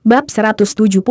Bab 171,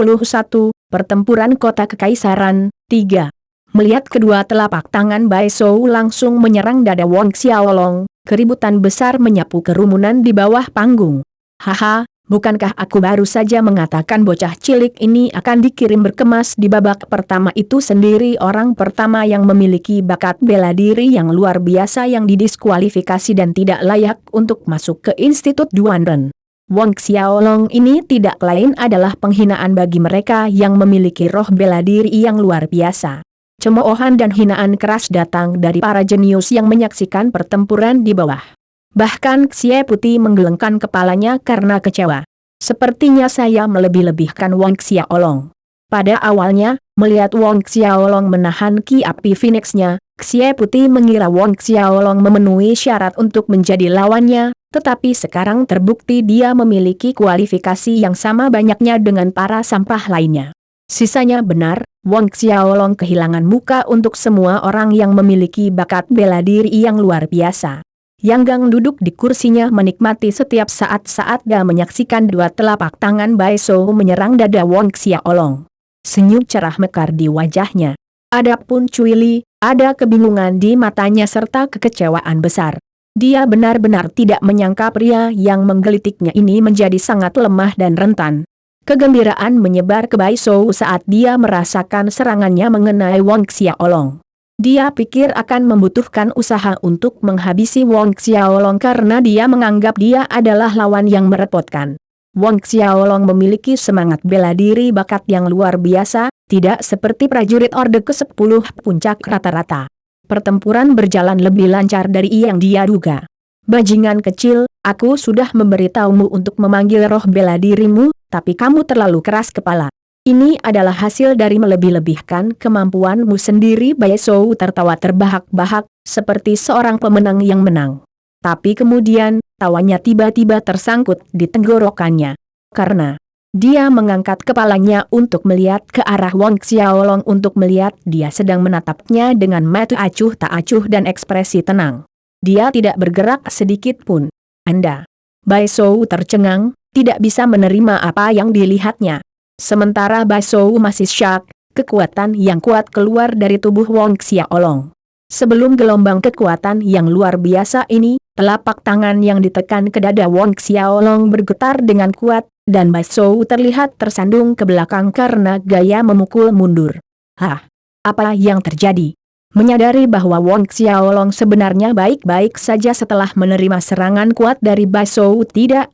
Pertempuran Kota Kekaisaran, 3. Melihat kedua telapak tangan Bai Shou langsung menyerang dada Wang Xiaolong, keributan besar menyapu kerumunan di bawah panggung. Haha, bukankah aku baru saja mengatakan bocah cilik ini akan dikirim berkemas di babak pertama itu sendiri, orang pertama yang memiliki bakat bela diri yang luar biasa yang didiskualifikasi dan tidak layak untuk masuk ke Institut Duanren. Wang Xiaolong ini tidak lain adalah penghinaan bagi mereka yang memiliki roh bela diri yang luar biasa. Cemoohan dan hinaan keras datang dari para jenius yang menyaksikan pertempuran di bawah. Bahkan Xie Putih menggelengkan kepalanya karena kecewa. Sepertinya saya melebih-lebihkan Wang Xiaolong. Pada awalnya, melihat Wang Xiaolong menahan ki api Phoenix-nya, Xie Putih mengira Wang Xiaolong memenuhi syarat untuk menjadi lawannya. Tetapi sekarang terbukti dia memiliki kualifikasi yang sama banyaknya dengan para sampah lainnya. Sisanya benar, Wang Xiaolong kehilangan muka untuk semua orang yang memiliki bakat bela diri yang luar biasa. Yang Gang duduk di kursinya menikmati setiap saat-saat dia menyaksikan dua telapak tangan Bai Shou menyerang dada Wang Xiaolong. Senyum cerah mekar di wajahnya. Adapun Cui Li, ada kebingungan di matanya serta kekecewaan besar. Dia benar-benar tidak menyangka pria yang menggelitiknya ini menjadi sangat lemah dan rentan. Kegembiraan menyebar ke Bai Shou saat dia merasakan serangannya mengenai Wang Xiaolong. Dia pikir akan membutuhkan usaha untuk menghabisi Wang Xiaolong karena dia menganggap dia adalah lawan yang merepotkan. Wang Xiaolong memiliki semangat bela diri bakat yang luar biasa, tidak seperti prajurit Orde ke-10 puncak rata-rata. Pertempuran berjalan lebih lancar dari yang dia duga. Bajingan kecil, aku sudah memberitahumu untuk memanggil roh bela dirimu, tapi kamu terlalu keras kepala. Ini adalah hasil dari melebih-lebihkan kemampuanmu sendiri. Bai Shou tertawa terbahak-bahak, seperti seorang pemenang yang menang. Tapi kemudian, tawanya tiba-tiba tersangkut di tenggorokannya. Karena dia mengangkat kepalanya untuk melihat ke arah Wang Xiaolong untuk melihat dia sedang menatapnya dengan mata acuh tak acuh dan ekspresi tenang. Dia tidak bergerak sedikit pun. Anda. Bai Shou tercengang, tidak bisa menerima apa yang dilihatnya. Sementara Bai Shou masih syak, kekuatan yang kuat keluar dari tubuh Wang Xiaolong. Sebelum gelombang kekuatan yang luar biasa ini, telapak tangan yang ditekan ke dada Wang Xiaolong bergetar dengan kuat, dan Bai Shou terlihat tersandung ke belakang karena gaya memukul mundur. Hah? Apa yang terjadi? Menyadari bahwa Wang Xiaolong sebenarnya baik-baik saja setelah menerima serangan kuat dari Bai Shou, tidak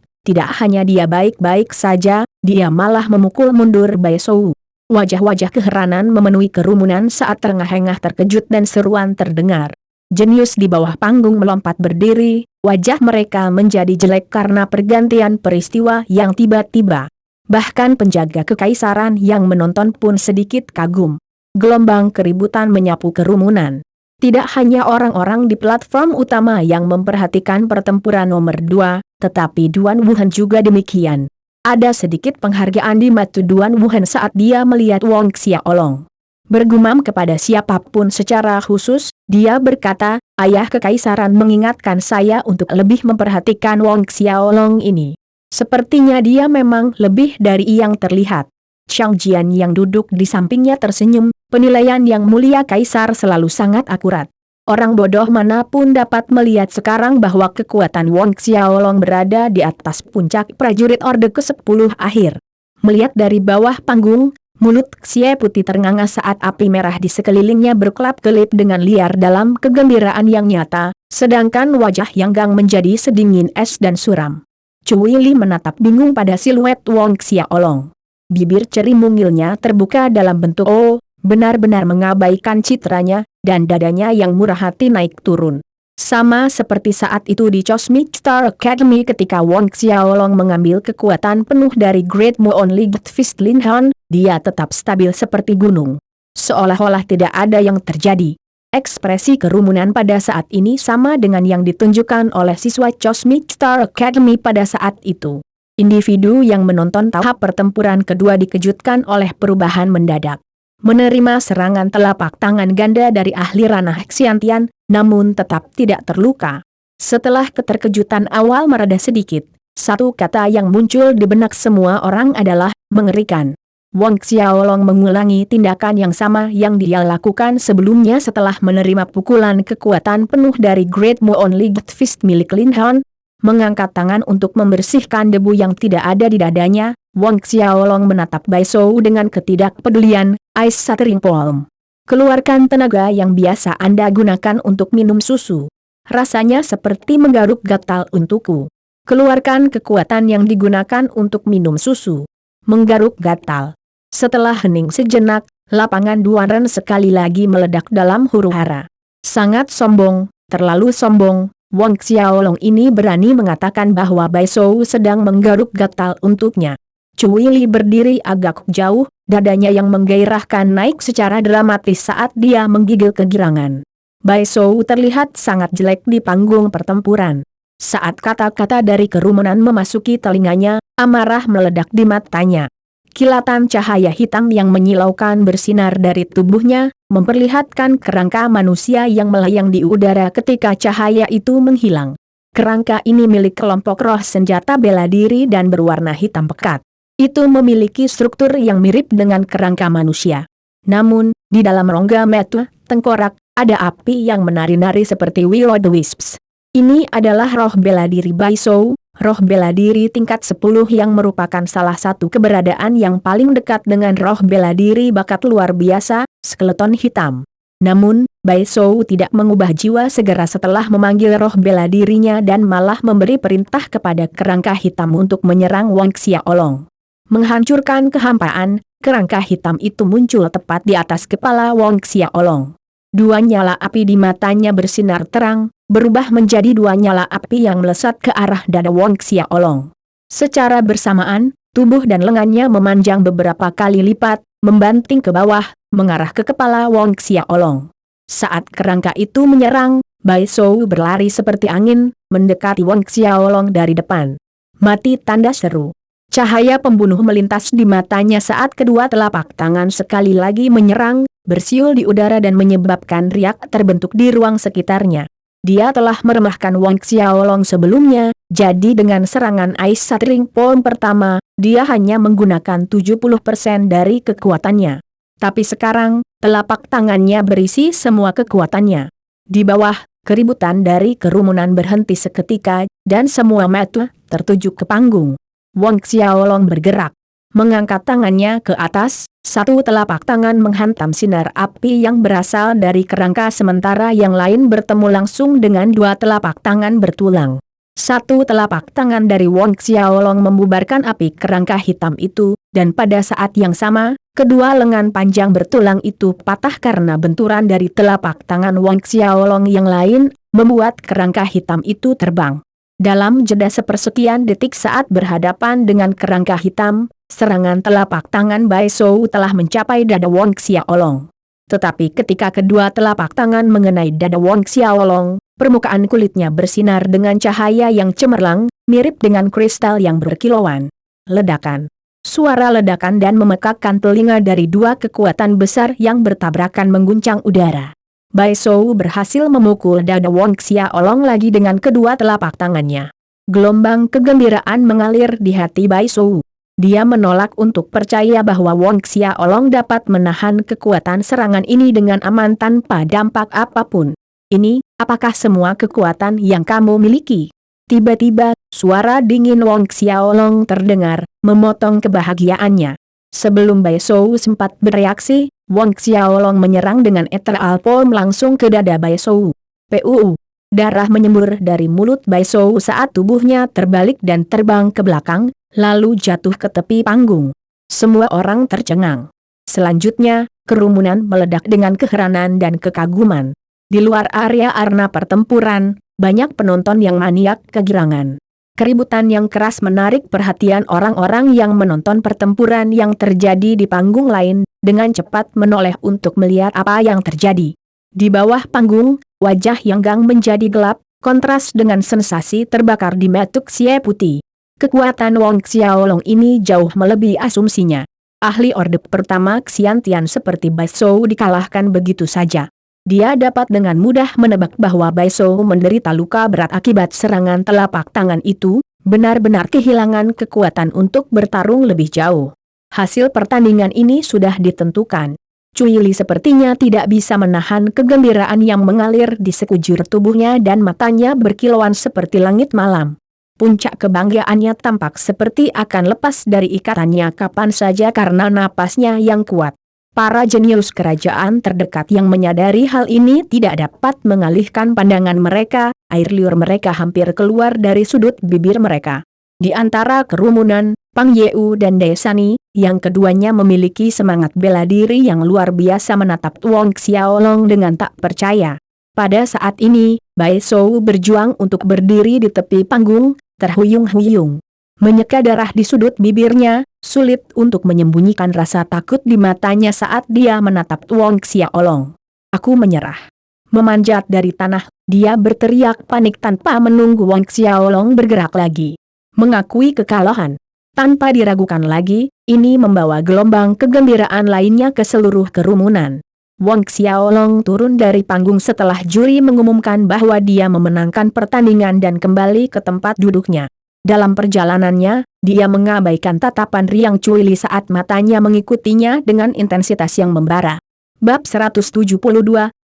hanya dia baik-baik saja, dia malah memukul mundur Bai Shou. Wajah-wajah keheranan memenuhi kerumunan saat terengah-engah terkejut dan seruan terdengar. Jenius di bawah panggung melompat berdiri, wajah mereka menjadi jelek karena pergantian peristiwa yang tiba-tiba. Bahkan penjaga kekaisaran yang menonton pun sedikit kagum. Gelombang keributan menyapu kerumunan. Tidak hanya orang-orang di platform utama yang memperhatikan pertempuran nomor 2, tetapi Duan Wuhan juga demikian. Ada sedikit penghargaan di mata Duan Wuhan saat dia melihat Wang Xiaolong. Bergumam kepada siapapun secara khusus, dia berkata, ayah kekaisaran mengingatkan saya untuk lebih memperhatikan Wang Xiaolong ini. Sepertinya dia memang lebih dari yang terlihat. Chang Jian yang duduk di sampingnya tersenyum, penilaian yang mulia kaisar selalu sangat akurat. Orang bodoh manapun dapat melihat sekarang bahwa kekuatan Wang Xiaolong berada di atas puncak prajurit Orde ke-10 akhir. Melihat dari bawah panggung, mulut Xie Putih ternganga saat api merah di sekelilingnya berkelap-kelip dengan liar dalam kegembiraan yang nyata, sedangkan wajah Yang Gang menjadi sedingin es dan suram. Cui Li menatap bingung pada siluet Wang Xiaolong. Bibir ceri mungilnya terbuka dalam bentuk O, benar-benar mengabaikan citranya, dan dadanya yang murah hati naik turun. Sama seperti saat itu di Cosmic Star Academy ketika Wang Xiaolong mengambil kekuatan penuh dari Great Mo Only Fist Lin Han, dia tetap stabil seperti gunung. Seolah-olah tidak ada yang terjadi. Ekspresi kerumunan pada saat ini sama dengan yang ditunjukkan oleh siswa Cosmic Star Academy pada saat itu. Individu yang menonton tahap pertempuran kedua dikejutkan oleh perubahan mendadak. Menerima serangan telapak tangan ganda dari ahli ranah Xiantian, namun tetap tidak terluka. Setelah keterkejutan awal mereda sedikit, Satu kata yang muncul di benak semua orang adalah mengerikan. Wong Xiaolong mengulangi tindakan yang sama yang dia lakukan sebelumnya setelah menerima pukulan kekuatan penuh dari Great Moon Light Fist milik Lin Han. Mengangkat tangan untuk membersihkan debu yang tidak ada di dadanya, Wong Xiaolong menatap Bai Shou dengan ketidakpedulian. Ice Shattering Palm. Keluarkan tenaga yang biasa Anda gunakan untuk minum susu. Rasanya seperti menggaruk gatal untukku. Keluarkan kekuatan yang digunakan untuk minum susu. Menggaruk gatal. Setelah hening sejenak, lapangan Duaran sekali lagi meledak dalam huru-hara. Sangat sombong, terlalu sombong, Wong Xiaolong ini berani mengatakan bahwa Bai Shou sedang menggaruk gatal untuknya. Cui Li berdiri agak jauh, dadanya yang menggairahkan naik secara dramatis saat dia menggigil kegirangan. Bai Shou terlihat sangat jelek di panggung pertempuran. Saat kata-kata dari kerumunan memasuki telinganya, amarah meledak di matanya. Kilatan cahaya hitam yang menyilaukan bersinar dari tubuhnya, memperlihatkan kerangka manusia yang melayang di udara ketika cahaya itu menghilang. Kerangka ini milik kelompok roh senjata bela diri dan berwarna hitam pekat. Itu memiliki struktur yang mirip dengan kerangka manusia. Namun, di dalam rongga mata, tengkorak, ada api yang menari-nari seperti will-o'-the-wisps. Ini adalah roh bela diri Bai Shou. Roh bela diri tingkat 10 yang merupakan salah satu keberadaan yang paling dekat dengan roh bela diri bakat luar biasa, skeleton hitam. Namun, Bai Shou tidak mengubah jiwa segera setelah memanggil roh bela dirinya dan malah memberi perintah kepada kerangka hitam untuk menyerang Wong Xiaolong. Menghancurkan kehampaan, kerangka hitam itu muncul tepat di atas kepala Wong Xiaolong. Dua nyala api di matanya bersinar terang, berubah menjadi dua nyala api yang melesat ke arah dada Wong Xiaolong. Secara bersamaan, tubuh dan lengannya memanjang beberapa kali lipat, membanting ke bawah, mengarah ke kepala Wong Xiaolong. Saat kerangka itu menyerang, Bai Shou berlari seperti angin, mendekati Wong Xiaolong dari depan. Mati, tanda seru. Cahaya pembunuh melintas di matanya saat kedua telapak tangan sekali lagi menyerang, bersiul di udara dan menyebabkan riak terbentuk di ruang sekitarnya. Dia telah meremahkan Wong Xiaolong sebelumnya, jadi dengan serangan Ice Shattering Palm pertama, dia hanya menggunakan 70% dari kekuatannya. Tapi sekarang, telapak tangannya berisi semua kekuatannya. Di bawah, keributan dari kerumunan berhenti seketika, dan semua mata tertuju ke panggung. Wong Xiaolong bergerak, mengangkat tangannya ke atas, satu telapak tangan menghantam sinar api yang berasal dari kerangka sementara yang lain bertemu langsung dengan dua telapak tangan bertulang. Satu telapak tangan dari Wong Xiaolong membubarkan api kerangka hitam itu, dan pada saat yang sama, kedua lengan panjang bertulang itu patah karena benturan dari telapak tangan Wong Xiaolong yang lain, membuat kerangka hitam itu terbang. Dalam jeda sepersekian detik saat berhadapan dengan kerangka hitam, serangan telapak tangan Bai Shou telah mencapai dada Wong Xiaolong. Tetapi ketika kedua telapak tangan mengenai dada Wong Xiaolong, permukaan kulitnya bersinar dengan cahaya yang cemerlang, mirip dengan kristal yang berkilauan. Ledakan. Suara ledakan dan memekakkan telinga dari dua kekuatan besar yang bertabrakan mengguncang udara. Bai Shou berhasil memukul dada Wong Xiaolong lagi dengan kedua telapak tangannya. Gelombang kegembiraan mengalir di hati Bai Shou. Dia menolak untuk percaya bahwa Wong Xiaolong dapat menahan kekuatan serangan ini dengan aman tanpa dampak apapun. Ini, apakah semua kekuatan yang kamu miliki? Tiba-tiba, suara dingin Wong Xiaolong terdengar, memotong kebahagiaannya. Sebelum Bai Shou sempat bereaksi, Wong Xiaolong menyerang dengan Ethereal Palm langsung ke dada Bai Shou. Puu. Darah menyembur dari mulut Bai Shou saat tubuhnya terbalik dan terbang ke belakang, lalu jatuh ke tepi panggung. Semua orang tercengang. Selanjutnya, kerumunan meledak dengan keheranan dan kekaguman. Di luar area arena pertempuran, banyak penonton yang maniak kegirangan. Keributan yang keras menarik perhatian orang-orang yang menonton pertempuran yang terjadi di panggung lain, dengan cepat menoleh untuk melihat apa yang terjadi. Di bawah panggung, wajah Yang Gang menjadi gelap, kontras dengan sensasi terbakar di mata Xie Putih. Kekuatan Wong Xiaolong ini jauh melebihi asumsinya. Ahli orde pertama Xiantian seperti Bai Shou dikalahkan begitu saja. Dia dapat dengan mudah menebak bahwa Bai Shou menderita luka berat akibat serangan telapak tangan itu, benar-benar kehilangan kekuatan untuk bertarung lebih jauh. Hasil pertandingan ini sudah ditentukan. Cui Li sepertinya tidak bisa menahan kegembiraan yang mengalir di sekujur tubuhnya dan matanya berkilauan seperti langit malam. Puncak kebanggaannya tampak seperti akan lepas dari ikatannya kapan saja karena napasnya yang kuat. Para jenius kerajaan terdekat yang menyadari hal ini tidak dapat mengalihkan pandangan mereka, air liur mereka hampir keluar dari sudut bibir mereka. Di antara kerumunan, Pang Yeu dan Desani, yang keduanya memiliki semangat bela diri yang luar biasa menatap Wong Xiaolong dengan tak percaya. Pada saat ini, Bai Shou berjuang untuk berdiri di tepi panggung, terhuyung-huyung. Menyeka darah di sudut bibirnya, sulit untuk menyembunyikan rasa takut di matanya saat dia menatap Wong Xiaolong. Aku menyerah. Memanjat dari tanah, dia berteriak panik tanpa menunggu Wong Xiaolong bergerak lagi. Mengakui kekalahan. Tanpa diragukan lagi, ini membawa gelombang kegembiraan lainnya ke seluruh kerumunan. Wong Xiaolong turun dari panggung setelah juri mengumumkan bahwa dia memenangkan pertandingan dan kembali ke tempat duduknya. Dalam perjalanannya, dia mengabaikan tatapan Riang Cui Li saat matanya mengikutinya dengan intensitas yang membara. Bab 172,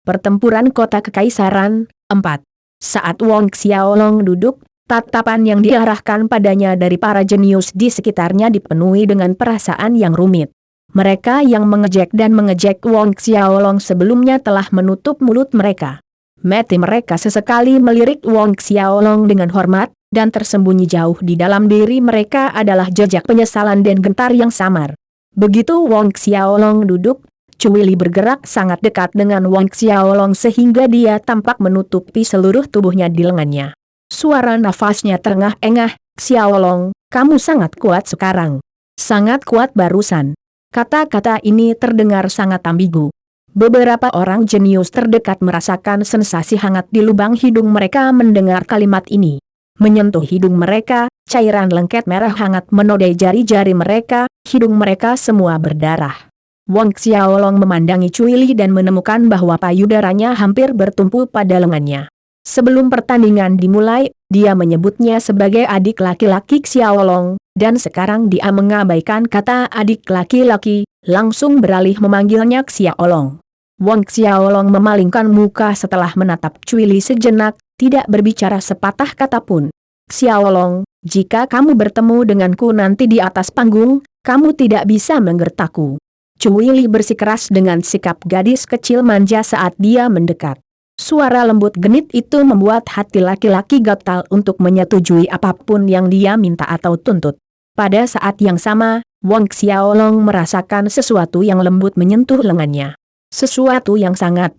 Pertempuran Kota Kekaisaran, 4. Saat Wong Xiaolong duduk, tatapan yang diarahkan padanya dari para jenius di sekitarnya dipenuhi dengan perasaan yang rumit. Mereka yang mengejek dan mengejek Wong Xiaolong sebelumnya telah menutup mulut mereka. Mata mereka sesekali melirik Wong Xiaolong dengan hormat, dan tersembunyi jauh di dalam diri mereka adalah jejak penyesalan dan gentar yang samar. Begitu Wong Xiaolong duduk, Cui Li bergerak sangat dekat dengan Wong Xiaolong sehingga dia tampak menutupi seluruh tubuhnya di lengannya. Suara nafasnya terengah-engah, "Xiaolong, kamu sangat kuat sekarang. Sangat kuat barusan." Kata-kata ini terdengar sangat ambigu. Beberapa orang jenius terdekat merasakan sensasi hangat di lubang hidung mereka mendengar kalimat ini. Menyentuh hidung mereka, cairan lengket merah hangat menodai jari-jari mereka, hidung mereka semua berdarah. Wong Xiaolong memandangi Cui Li dan menemukan bahwa payudaranya hampir bertumpu pada lengannya. Sebelum pertandingan dimulai, dia menyebutnya sebagai adik laki-laki Xiaolong, dan sekarang dia mengabaikan kata adik laki-laki, langsung beralih memanggilnya Xiaolong. Wong Xiaolong memalingkan muka setelah menatap Cui Li sejenak, tidak berbicara sepatah kata pun. "Xiaolong, jika kamu bertemu denganku nanti di atas panggung, kamu tidak bisa menggertakku." Cui Li bersikeras dengan sikap gadis kecil manja saat dia mendekat. Suara lembut genit itu membuat hati laki-laki gatal untuk menyetujui apapun yang dia minta atau tuntut. Pada saat yang sama, Wong Xiaolong merasakan sesuatu yang lembut menyentuh lengannya. Sesuatu yang sangat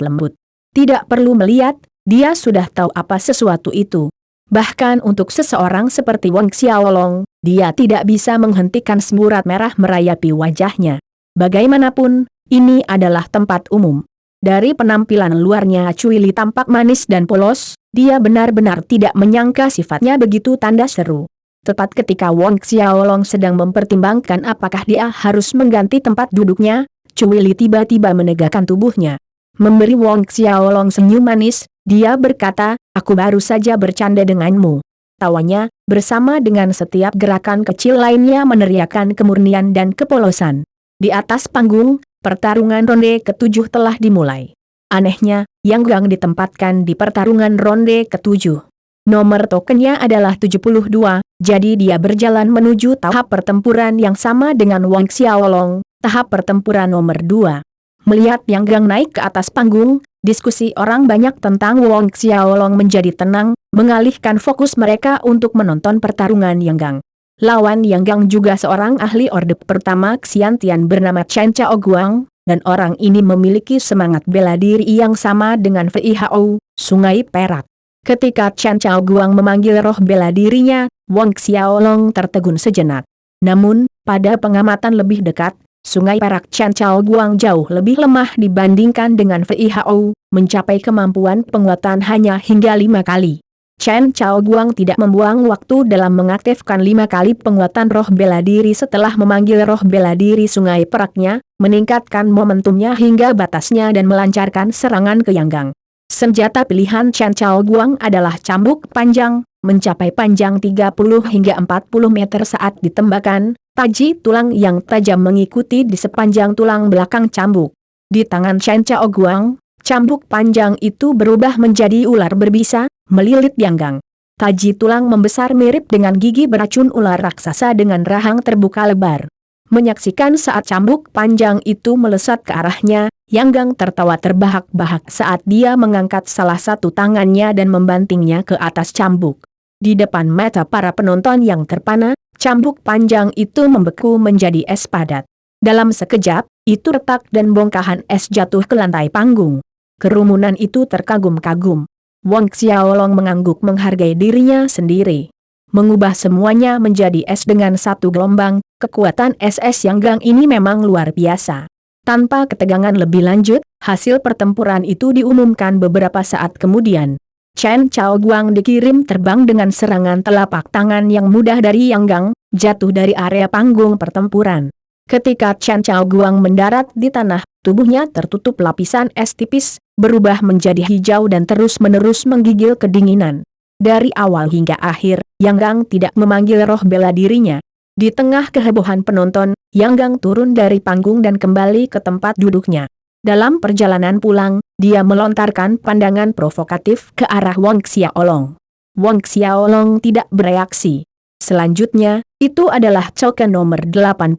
lembut. Tidak perlu melihat, dia sudah tahu apa sesuatu itu. Bahkan untuk seseorang seperti Wong Xiaolong, dia tidak bisa menghentikan semburat merah merayapi wajahnya. Bagaimanapun, ini adalah tempat umum. Dari penampilan luarnya Cui Li tampak manis dan polos, dia benar-benar tidak menyangka sifatnya begitu tanda seru. Tepat ketika Wong Xiaolong sedang mempertimbangkan apakah dia harus mengganti tempat duduknya, Cui Li tiba-tiba menegakkan tubuhnya. Memberi Wong Xiaolong senyum manis, dia berkata, "Aku baru saja bercanda denganmu." Tawanya, bersama dengan setiap gerakan kecil lainnya meneriakkan kemurnian dan kepolosan. Di atas panggung, pertarungan ronde ke-7 telah dimulai. Anehnya, Yang Gang ditempatkan di pertarungan ronde ke-7. Nomor tokennya adalah 72, jadi dia berjalan menuju tahap pertempuran yang sama dengan Wong Xiaolong, tahap pertempuran nomor 2. Melihat Yang Gang naik ke atas panggung, diskusi orang banyak tentang Wong Xiaolong menjadi tenang, mengalihkan fokus mereka untuk menonton pertarungan Yang Gang. Lawan Yang Gang juga seorang ahli orde pertama Xiantian bernama Chen Chaoguang, dan orang ini memiliki semangat bela diri yang sama dengan Fei Hao, Sungai Perak. Ketika Chen Chaoguang memanggil roh bela dirinya, Wong Xiaolong tertegun sejenak. Namun, pada pengamatan lebih dekat, Sungai Perak Chen Chaoguang jauh lebih lemah dibandingkan dengan Fei Hao, mencapai kemampuan penguatan hanya hingga 5 kali. Chen Chaoguang tidak membuang waktu dalam mengaktifkan 5 kali penguatan roh bela diri setelah memanggil roh bela diri Sungai Peraknya, meningkatkan momentumnya hingga batasnya dan melancarkan serangan ke Yang Gang. Senjata pilihan Chen Chaoguang adalah cambuk panjang, mencapai panjang 30 hingga 40 meter saat ditembakkan, taji tulang yang tajam mengikuti di sepanjang tulang belakang cambuk. Di tangan Chen Chao Guang, cambuk panjang itu berubah menjadi ular berbisa, melilit Yanggang. Taji tulang membesar mirip dengan gigi beracun ular raksasa dengan rahang terbuka lebar. Menyaksikan saat cambuk panjang itu melesat ke arahnya, Yanggang tertawa terbahak-bahak saat dia mengangkat salah satu tangannya dan membantingnya ke atas cambuk. Di depan mata para penonton yang terpana, cambuk panjang itu membeku menjadi es padat. Dalam sekejap, itu retak dan bongkahan es jatuh ke lantai panggung. Kerumunan itu terkagum-kagum. Wang Xiaolong mengangguk menghargai dirinya sendiri. Mengubah semuanya menjadi es dengan satu gelombang, kekuatan es-es Yanggang ini memang luar biasa. Tanpa ketegangan lebih lanjut, hasil pertempuran itu diumumkan beberapa saat kemudian. Chen Chao Guang dikirim terbang dengan serangan telapak tangan yang mudah dari Yanggang, jatuh dari area panggung pertempuran. Ketika Chen Chao Guang mendarat di tanah, tubuhnya tertutup lapisan es tipis, berubah menjadi hijau dan terus-menerus menggigil kedinginan. Dari awal hingga akhir, Yanggang tidak memanggil roh bela dirinya. Di tengah kehebohan penonton, Yanggang turun dari panggung dan kembali ke tempat duduknya. Dalam perjalanan pulang, dia melontarkan pandangan provokatif ke arah Wang Xiaolong. Wang Xiaolong tidak bereaksi. Selanjutnya, itu adalah token nomor 81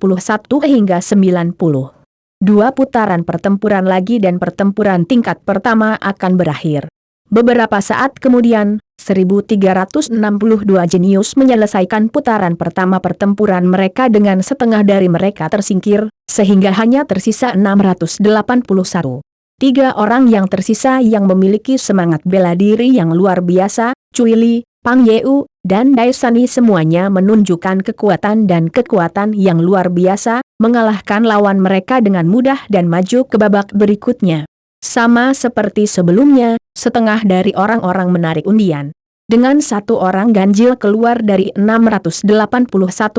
hingga 90. Dua putaran pertempuran lagi dan pertempuran tingkat pertama akan berakhir. Beberapa saat kemudian, 1362 jenius menyelesaikan putaran pertama pertempuran mereka dengan setengah dari mereka tersingkir, sehingga hanya tersisa 681. Tiga orang yang tersisa yang memiliki semangat bela diri yang luar biasa, Cui Li, Pang Yeu, dan Dai Sani semuanya menunjukkan kekuatan dan kekuatan yang luar biasa, mengalahkan lawan mereka dengan mudah dan maju ke babak berikutnya. Sama seperti sebelumnya, setengah dari orang-orang menarik undian. Dengan satu orang ganjil keluar dari 681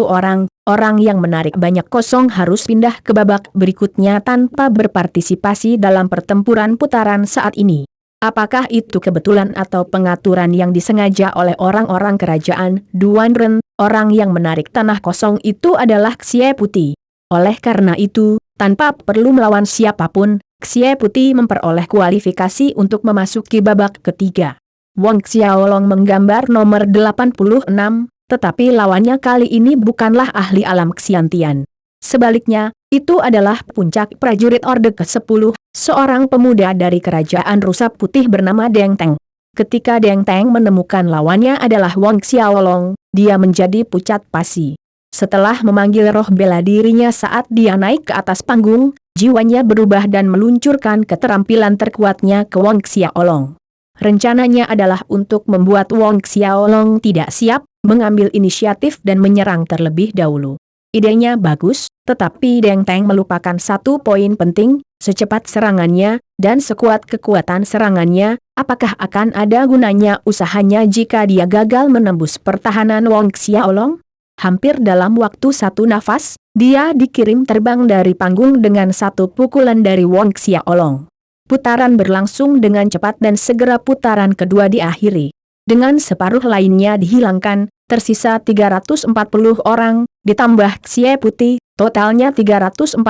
orang, orang yang menarik banyak kosong harus pindah ke babak berikutnya tanpa berpartisipasi dalam pertempuran putaran saat ini. Apakah itu kebetulan atau pengaturan yang disengaja oleh orang-orang kerajaan Duanren? Orang yang menarik tanah kosong itu adalah Xie Putih. Oleh karena itu, tanpa perlu melawan siapapun, Xie Putih memperoleh kualifikasi untuk memasuki babak ketiga. Wang Xiaolong menggambar nomor 86, tetapi lawannya kali ini bukanlah ahli alam Xiantian. Sebaliknya, itu adalah puncak prajurit Orde ke-10, seorang pemuda dari kerajaan Rusa Putih bernama Deng Teng. Ketika Deng Teng menemukan lawannya adalah Wang Xiaolong, dia menjadi pucat pasi. Setelah memanggil roh bela dirinya saat dia naik ke atas panggung, jiwanya berubah dan meluncurkan keterampilan terkuatnya ke Wang Xiaolong. Rencananya adalah untuk membuat Wang Xiaolong tidak siap, mengambil inisiatif dan menyerang terlebih dahulu. Idenya bagus, tetapi Deng Teng melupakan satu poin penting, secepat serangannya, dan sekuat kekuatan serangannya, apakah akan ada gunanya usahanya jika dia gagal menembus pertahanan Wang Xiaolong? Hampir dalam waktu satu nafas, dia dikirim terbang dari panggung dengan satu pukulan dari Wang Xiaolong. Putaran berlangsung dengan cepat dan segera putaran kedua diakhiri. Dengan separuh lainnya dihilangkan, tersisa 340 orang, ditambah Xie Putih, totalnya 341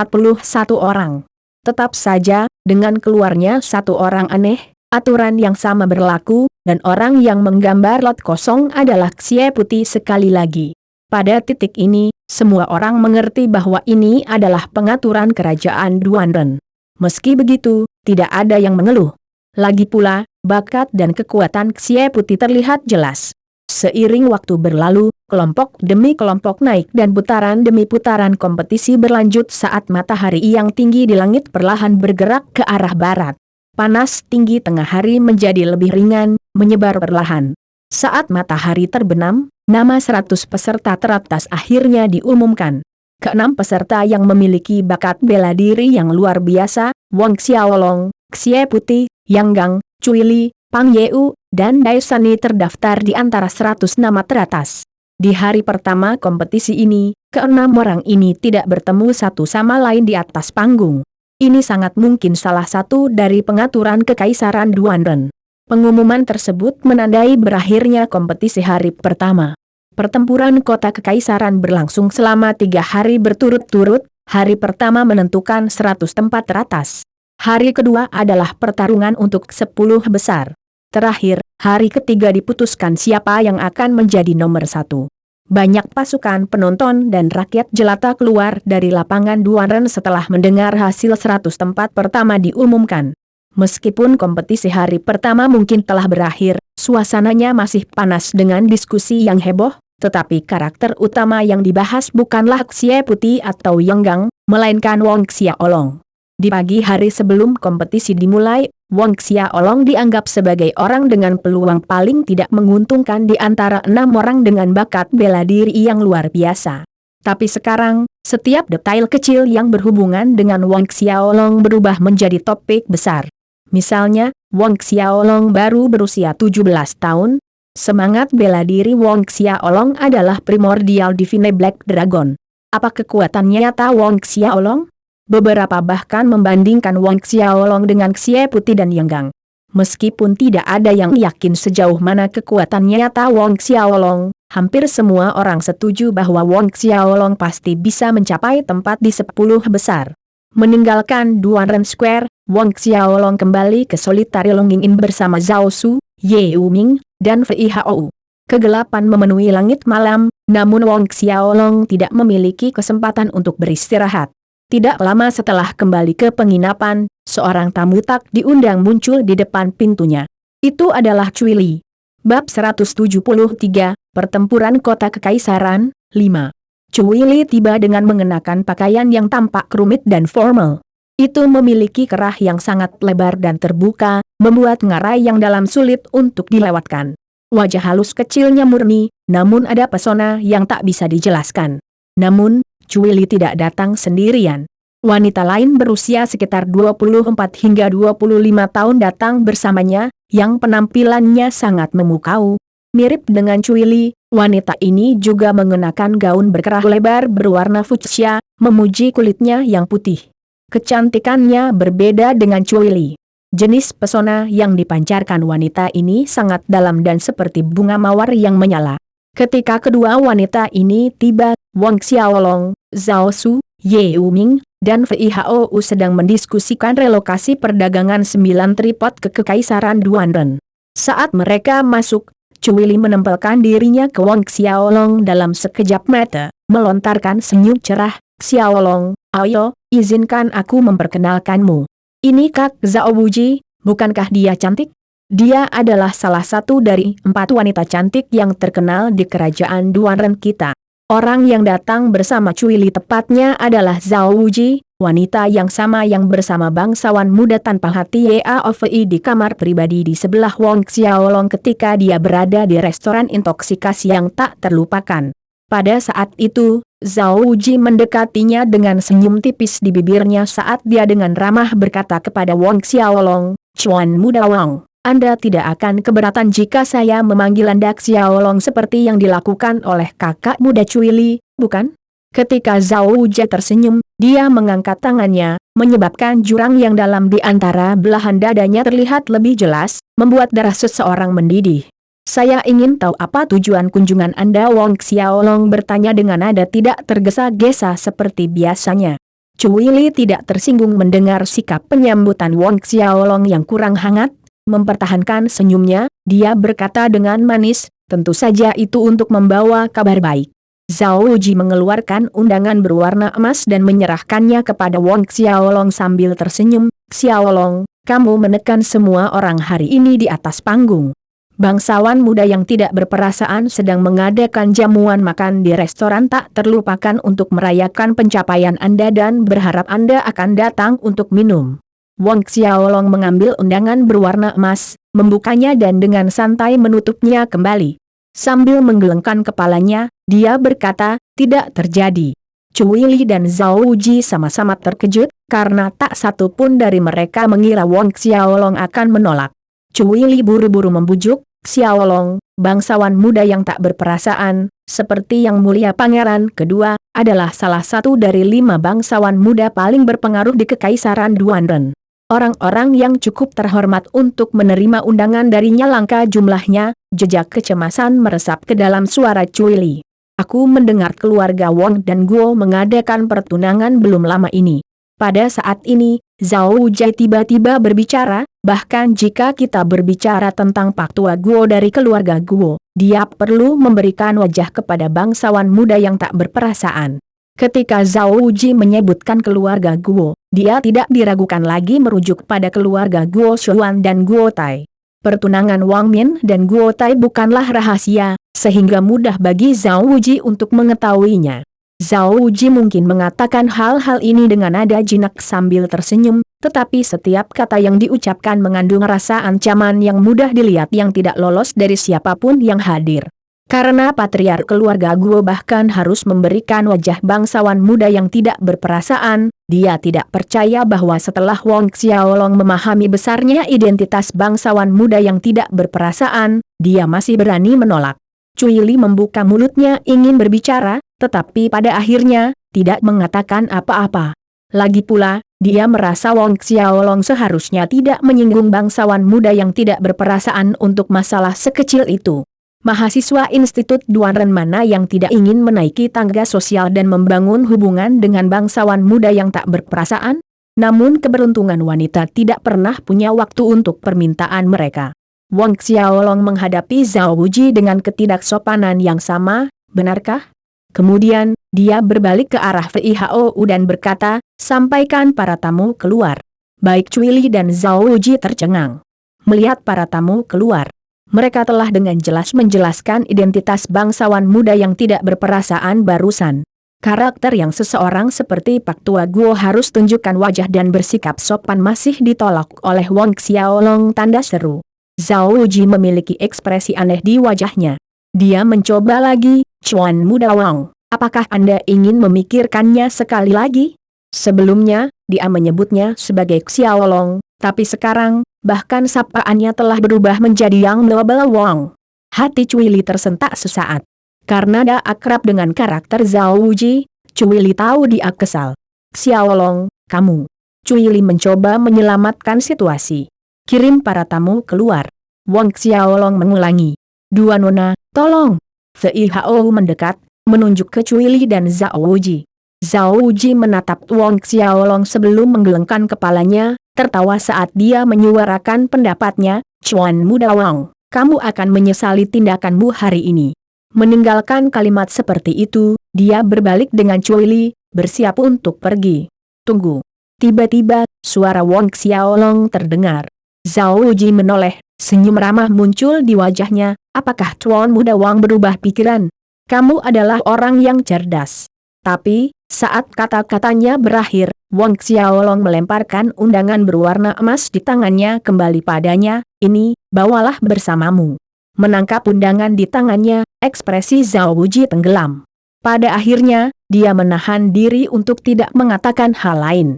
orang. Tetap saja, dengan keluarnya satu orang aneh, aturan yang sama berlaku, dan orang yang menggambar lot kosong adalah Xie Putih sekali lagi. Pada titik ini, semua orang mengerti bahwa ini adalah pengaturan kerajaan Duanren. Meski begitu, tidak ada yang mengeluh. Lagi pula, bakat dan kekuatan Xie Putih terlihat jelas. Seiring waktu berlalu, kelompok demi kelompok naik dan putaran demi putaran kompetisi berlanjut saat matahari yang tinggi di langit perlahan bergerak ke arah barat. Panas tinggi tengah hari menjadi lebih ringan, menyebar perlahan. Saat matahari terbenam, nama 100 peserta teratas akhirnya diumumkan. Keenam peserta yang memiliki bakat bela diri yang luar biasa, Wang Xiaolong, Xie Putih, Yanggang, Cui Li, Pang Yeu, dan Dai Sani terdaftar di antara 100 nama teratas. Di hari pertama kompetisi ini, keenam orang ini tidak bertemu satu sama lain di atas panggung. Ini sangat mungkin salah satu dari pengaturan Kekaisaran Duanren. Pengumuman tersebut menandai berakhirnya kompetisi hari pertama. Pertempuran kota kekaisaran berlangsung selama 3 hari berturut-turut. Hari pertama menentukan 100 tempat teratas. Hari kedua adalah pertarungan untuk 10 besar. Terakhir, hari ketiga diputuskan siapa yang akan menjadi nomor 1. Banyak pasukan penonton dan rakyat jelata keluar dari lapangan Duanren setelah mendengar hasil 100 tempat pertama diumumkan. Meskipun kompetisi hari pertama mungkin telah berakhir, suasananya masih panas dengan diskusi yang heboh, tetapi karakter utama yang dibahas bukanlah Xie Putih atau Yenggang, melainkan Wong Xiaolong. Di pagi hari sebelum kompetisi dimulai, Wong Xiaolong dianggap sebagai orang dengan peluang paling tidak menguntungkan di antara 6 orang dengan bakat bela diri yang luar biasa. Tapi sekarang, setiap detail kecil yang berhubungan dengan Wong Xiaolong berubah menjadi topik besar. Misalnya, Wong Xiaolong baru berusia 17 tahun. Semangat bela diri Wong Xiaolong adalah primordial Divine Black Dragon. Apa kekuatan nyata Wong Xiaolong? Beberapa bahkan membandingkan Wong Xiaolong dengan Xie Putih dan Yenggang. Meskipun tidak ada yang yakin sejauh mana kekuatan nyata Wong Xiaolong, hampir semua orang setuju bahwa Wong Xiaolong pasti bisa mencapai tempat di 10 besar. Meninggalkan Duanren Square, Wong Xiaolong kembali ke Solitary Longing Inn bersama Zhao Su, Ye Uming, dan Fei Hao. Kegelapan memenuhi langit malam, namun Wong Xiaolong tidak memiliki kesempatan untuk beristirahat. Tidak lama setelah kembali ke penginapan, seorang tamu tak diundang muncul di depan pintunya. Itu adalah Cui Li. Bab 173, Pertempuran Kota Kekaisaran, 5. Cui Li tiba dengan mengenakan pakaian yang tampak rumit dan formal. Itu memiliki kerah yang sangat lebar dan terbuka, membuat ngarai yang dalam sulit untuk dilewatkan. Wajah halus kecilnya murni, namun ada pesona yang tak bisa dijelaskan. Namun, Cui Li tidak datang sendirian. Wanita lain berusia sekitar 24 hingga 25 tahun datang bersamanya, yang penampilannya sangat memukau. Mirip dengan Cui Li, wanita ini juga mengenakan gaun berkerah lebar berwarna fuchsia, memuji kulitnya yang putih. Kecantikannya berbeda dengan Cui Li. Jenis pesona yang dipancarkan wanita ini sangat dalam dan seperti bunga mawar yang menyala. Ketika kedua wanita ini tiba, Wong Xiaolong, Zhao Su, Ye Uming, dan Fei Hao sedang mendiskusikan relokasi perdagangan 9 tripod ke Kekaisaran Duanren. Saat mereka masuk, Cui Li menempelkan dirinya ke Wong Xiaolong dalam sekejap mata, melontarkan senyum cerah. Xiaolong, ayo, izinkan aku memperkenalkanmu. Ini Kak Zhao Wuji, bukankah dia cantik? Dia adalah salah satu dari 4 wanita cantik yang terkenal di kerajaan Duanren kita. Orang yang datang bersama Cui Li tepatnya adalah Zhao Wuji, wanita yang sama yang bersama bangsawan muda tanpa hati Yaofei di kamar pribadi di sebelah Wong Xiaolong ketika dia berada di restoran intoksikasi yang tak terlupakan. Pada saat itu, Zhao Wuji mendekatinya dengan senyum tipis di bibirnya saat dia dengan ramah berkata kepada Wong Xiaolong, "Cuan muda Wong, Anda tidak akan keberatan jika saya memanggil Anda Xiaolong seperti yang dilakukan oleh kakak muda Cui Li, bukan?" Ketika Zhao Wuji tersenyum, dia mengangkat tangannya, menyebabkan jurang yang dalam di antara belahan dadanya terlihat lebih jelas, membuat darah seseorang mendidih. "Saya ingin tahu apa tujuan kunjungan Anda?" Wong Xiaolong bertanya dengan nada tidak tergesa-gesa seperti biasanya. Cui Li tidak tersinggung mendengar sikap penyambutan Wong Xiaolong yang kurang hangat. Mempertahankan senyumnya, dia berkata dengan manis, "Tentu saja itu untuk membawa kabar baik." Zhao Wuji mengeluarkan undangan berwarna emas dan menyerahkannya kepada Wong Xiaolong sambil tersenyum. "Xiaolong, kamu menekan semua orang hari ini di atas panggung." Bangsawan muda yang tidak berperasaan sedang mengadakan jamuan makan di restoran tak terlupakan untuk merayakan pencapaian Anda dan berharap Anda akan datang untuk minum. Wong Xiaolong mengambil undangan berwarna emas, membukanya dan dengan santai menutupnya kembali. Sambil menggelengkan kepalanya, dia berkata, "Tidak terjadi." Cui Li dan Zhao Wuji sama-sama terkejut, karena tak satu pun dari mereka mengira Wong Xiaolong akan menolak. Cui Li buru-buru membujuk, "Xiaolong, bangsawan muda yang tak berperasaan, seperti yang mulia pangeran kedua, adalah salah satu dari 5 bangsawan muda paling berpengaruh di Kekaisaran Duanren. Orang-orang yang cukup terhormat untuk menerima undangan darinya langka jumlahnya, jejak kecemasan meresap ke dalam suara Cui Li. Aku mendengar keluarga Wong dan Guo mengadakan pertunangan belum lama ini. Pada saat ini, Zhao Wujie tiba-tiba berbicara, bahkan jika kita berbicara tentang Pak Tua Guo dari keluarga Guo, dia perlu memberikan wajah kepada bangsawan muda yang tak berperasaan. Ketika Zhao Wujie menyebutkan keluarga Guo, dia tidak diragukan lagi merujuk pada keluarga Guo Xuan dan Guo Tai. Pertunangan Wang Min dan Guo Tai bukanlah rahasia, sehingga mudah bagi Zhao Wujie untuk mengetahuinya. Zhao Wujie mungkin mengatakan hal-hal ini dengan nada jinak sambil tersenyum, tetapi setiap kata yang diucapkan mengandung rasa ancaman yang mudah dilihat yang tidak lolos dari siapapun yang hadir. Karena patriark keluarga Guo bahkan harus memberikan wajah bangsawan muda yang tidak berperasaan, dia tidak percaya bahwa setelah Wong Xiaolong memahami besarnya identitas bangsawan muda yang tidak berperasaan, dia masih berani menolak. Cui Li membuka mulutnya ingin berbicara, tetapi pada akhirnya, tidak mengatakan apa-apa. Lagi pula, dia merasa Wong Xiaolong seharusnya tidak menyinggung bangsawan muda yang tidak berperasaan untuk masalah sekecil itu. Mahasiswa Institut Duanren mana yang tidak ingin menaiki tangga sosial dan membangun hubungan dengan bangsawan muda yang tak berperasaan? Namun keberuntungan wanita tidak pernah punya waktu untuk permintaan mereka. Wong Xiaolong menghadapi Zhao Wujie dengan ketidaksopanan yang sama, benarkah? Kemudian, dia berbalik ke arah Fei Hou dan berkata, sampaikan para tamu keluar. Baik Cui Li dan Zhao Wujie tercengang. Melihat para tamu keluar, mereka telah dengan jelas menjelaskan identitas bangsawan muda yang tidak berperasaan barusan. Karakter yang seseorang seperti Pak Tua Guo harus tunjukkan wajah dan bersikap sopan masih ditolak oleh Wong Xiaolong tanda seru. Zhao Wujie memiliki ekspresi aneh di wajahnya. Dia mencoba lagi, Cuan muda Wong, apakah Anda ingin memikirkannya sekali lagi? Sebelumnya, dia menyebutnya sebagai Xiaolong, tapi sekarang, bahkan sapaannya telah berubah menjadi Yang Melebel Wong. Hati Cui Li tersentak sesaat. Karena dia akrab dengan karakter Zhao Wujie, Cui Li tahu dia kesal. Xiaolong, kamu. Cui Li mencoba menyelamatkan situasi. Kirim para tamu keluar. Wong Xiaolong mengulangi. Dua nona, tolong. Fei Hou mendekat, menunjuk ke Cui Li dan Zhao Wujie. Zhao Wujie menatap Wong Xiaolong sebelum menggelengkan kepalanya, tertawa saat dia menyuarakan pendapatnya, Cuan muda Wong, kamu akan menyesali tindakanmu hari ini. Meninggalkan kalimat seperti itu, dia berbalik dengan Cui Li, bersiap untuk pergi. Tunggu. Tiba-tiba, suara Wong Xiaolong terdengar. Zhao Wujie menoleh, senyum ramah muncul di wajahnya, apakah Cuan muda Wong berubah pikiran? Kamu adalah orang yang cerdas. Tapi, saat kata-katanya berakhir, Wong Xiaolong melemparkan undangan berwarna emas di tangannya kembali padanya, ini, bawalah bersamamu. Menangkap undangan di tangannya, ekspresi Zhao Wujie tenggelam. Pada akhirnya, dia menahan diri untuk tidak mengatakan hal lain.